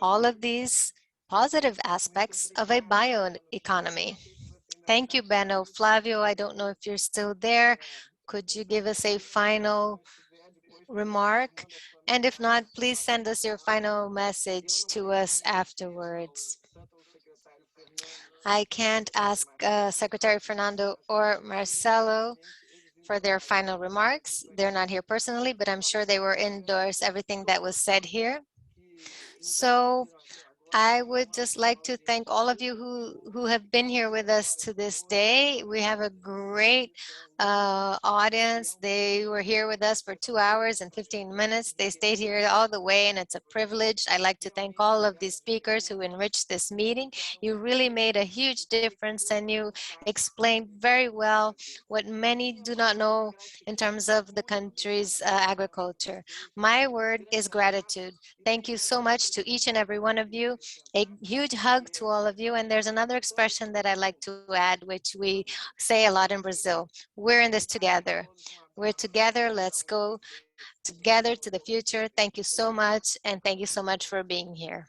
all of these positive aspects of a bioeconomy. Thank you, Benno. Flavio, I don't know if you're still there. Could you give us a final remark? And if not, please send us your final message to us afterwards. I can't ask Secretary Fernando or Marcelo for their final remarks. They're not here personally, but I'm sure they will endorse everything that was said here. So I would just like to thank all of you who have been here with us to this day. We have a great audience. They were here with us for 2 hours and 15 minutes. They stayed here all the way, and it's a privilege. I'd like to thank all of the speakers who enriched this meeting. You really made a huge difference, and you explained very well what many do not know in terms of the country's agriculture. My word is gratitude. Thank you so much to each and every one of you. A huge hug to all of you. And there's another expression that I'd like to add, which we say a lot in Brazil. We're in this together. We're together. Let's go together to the future. Thank you so much. And thank you so much for being here.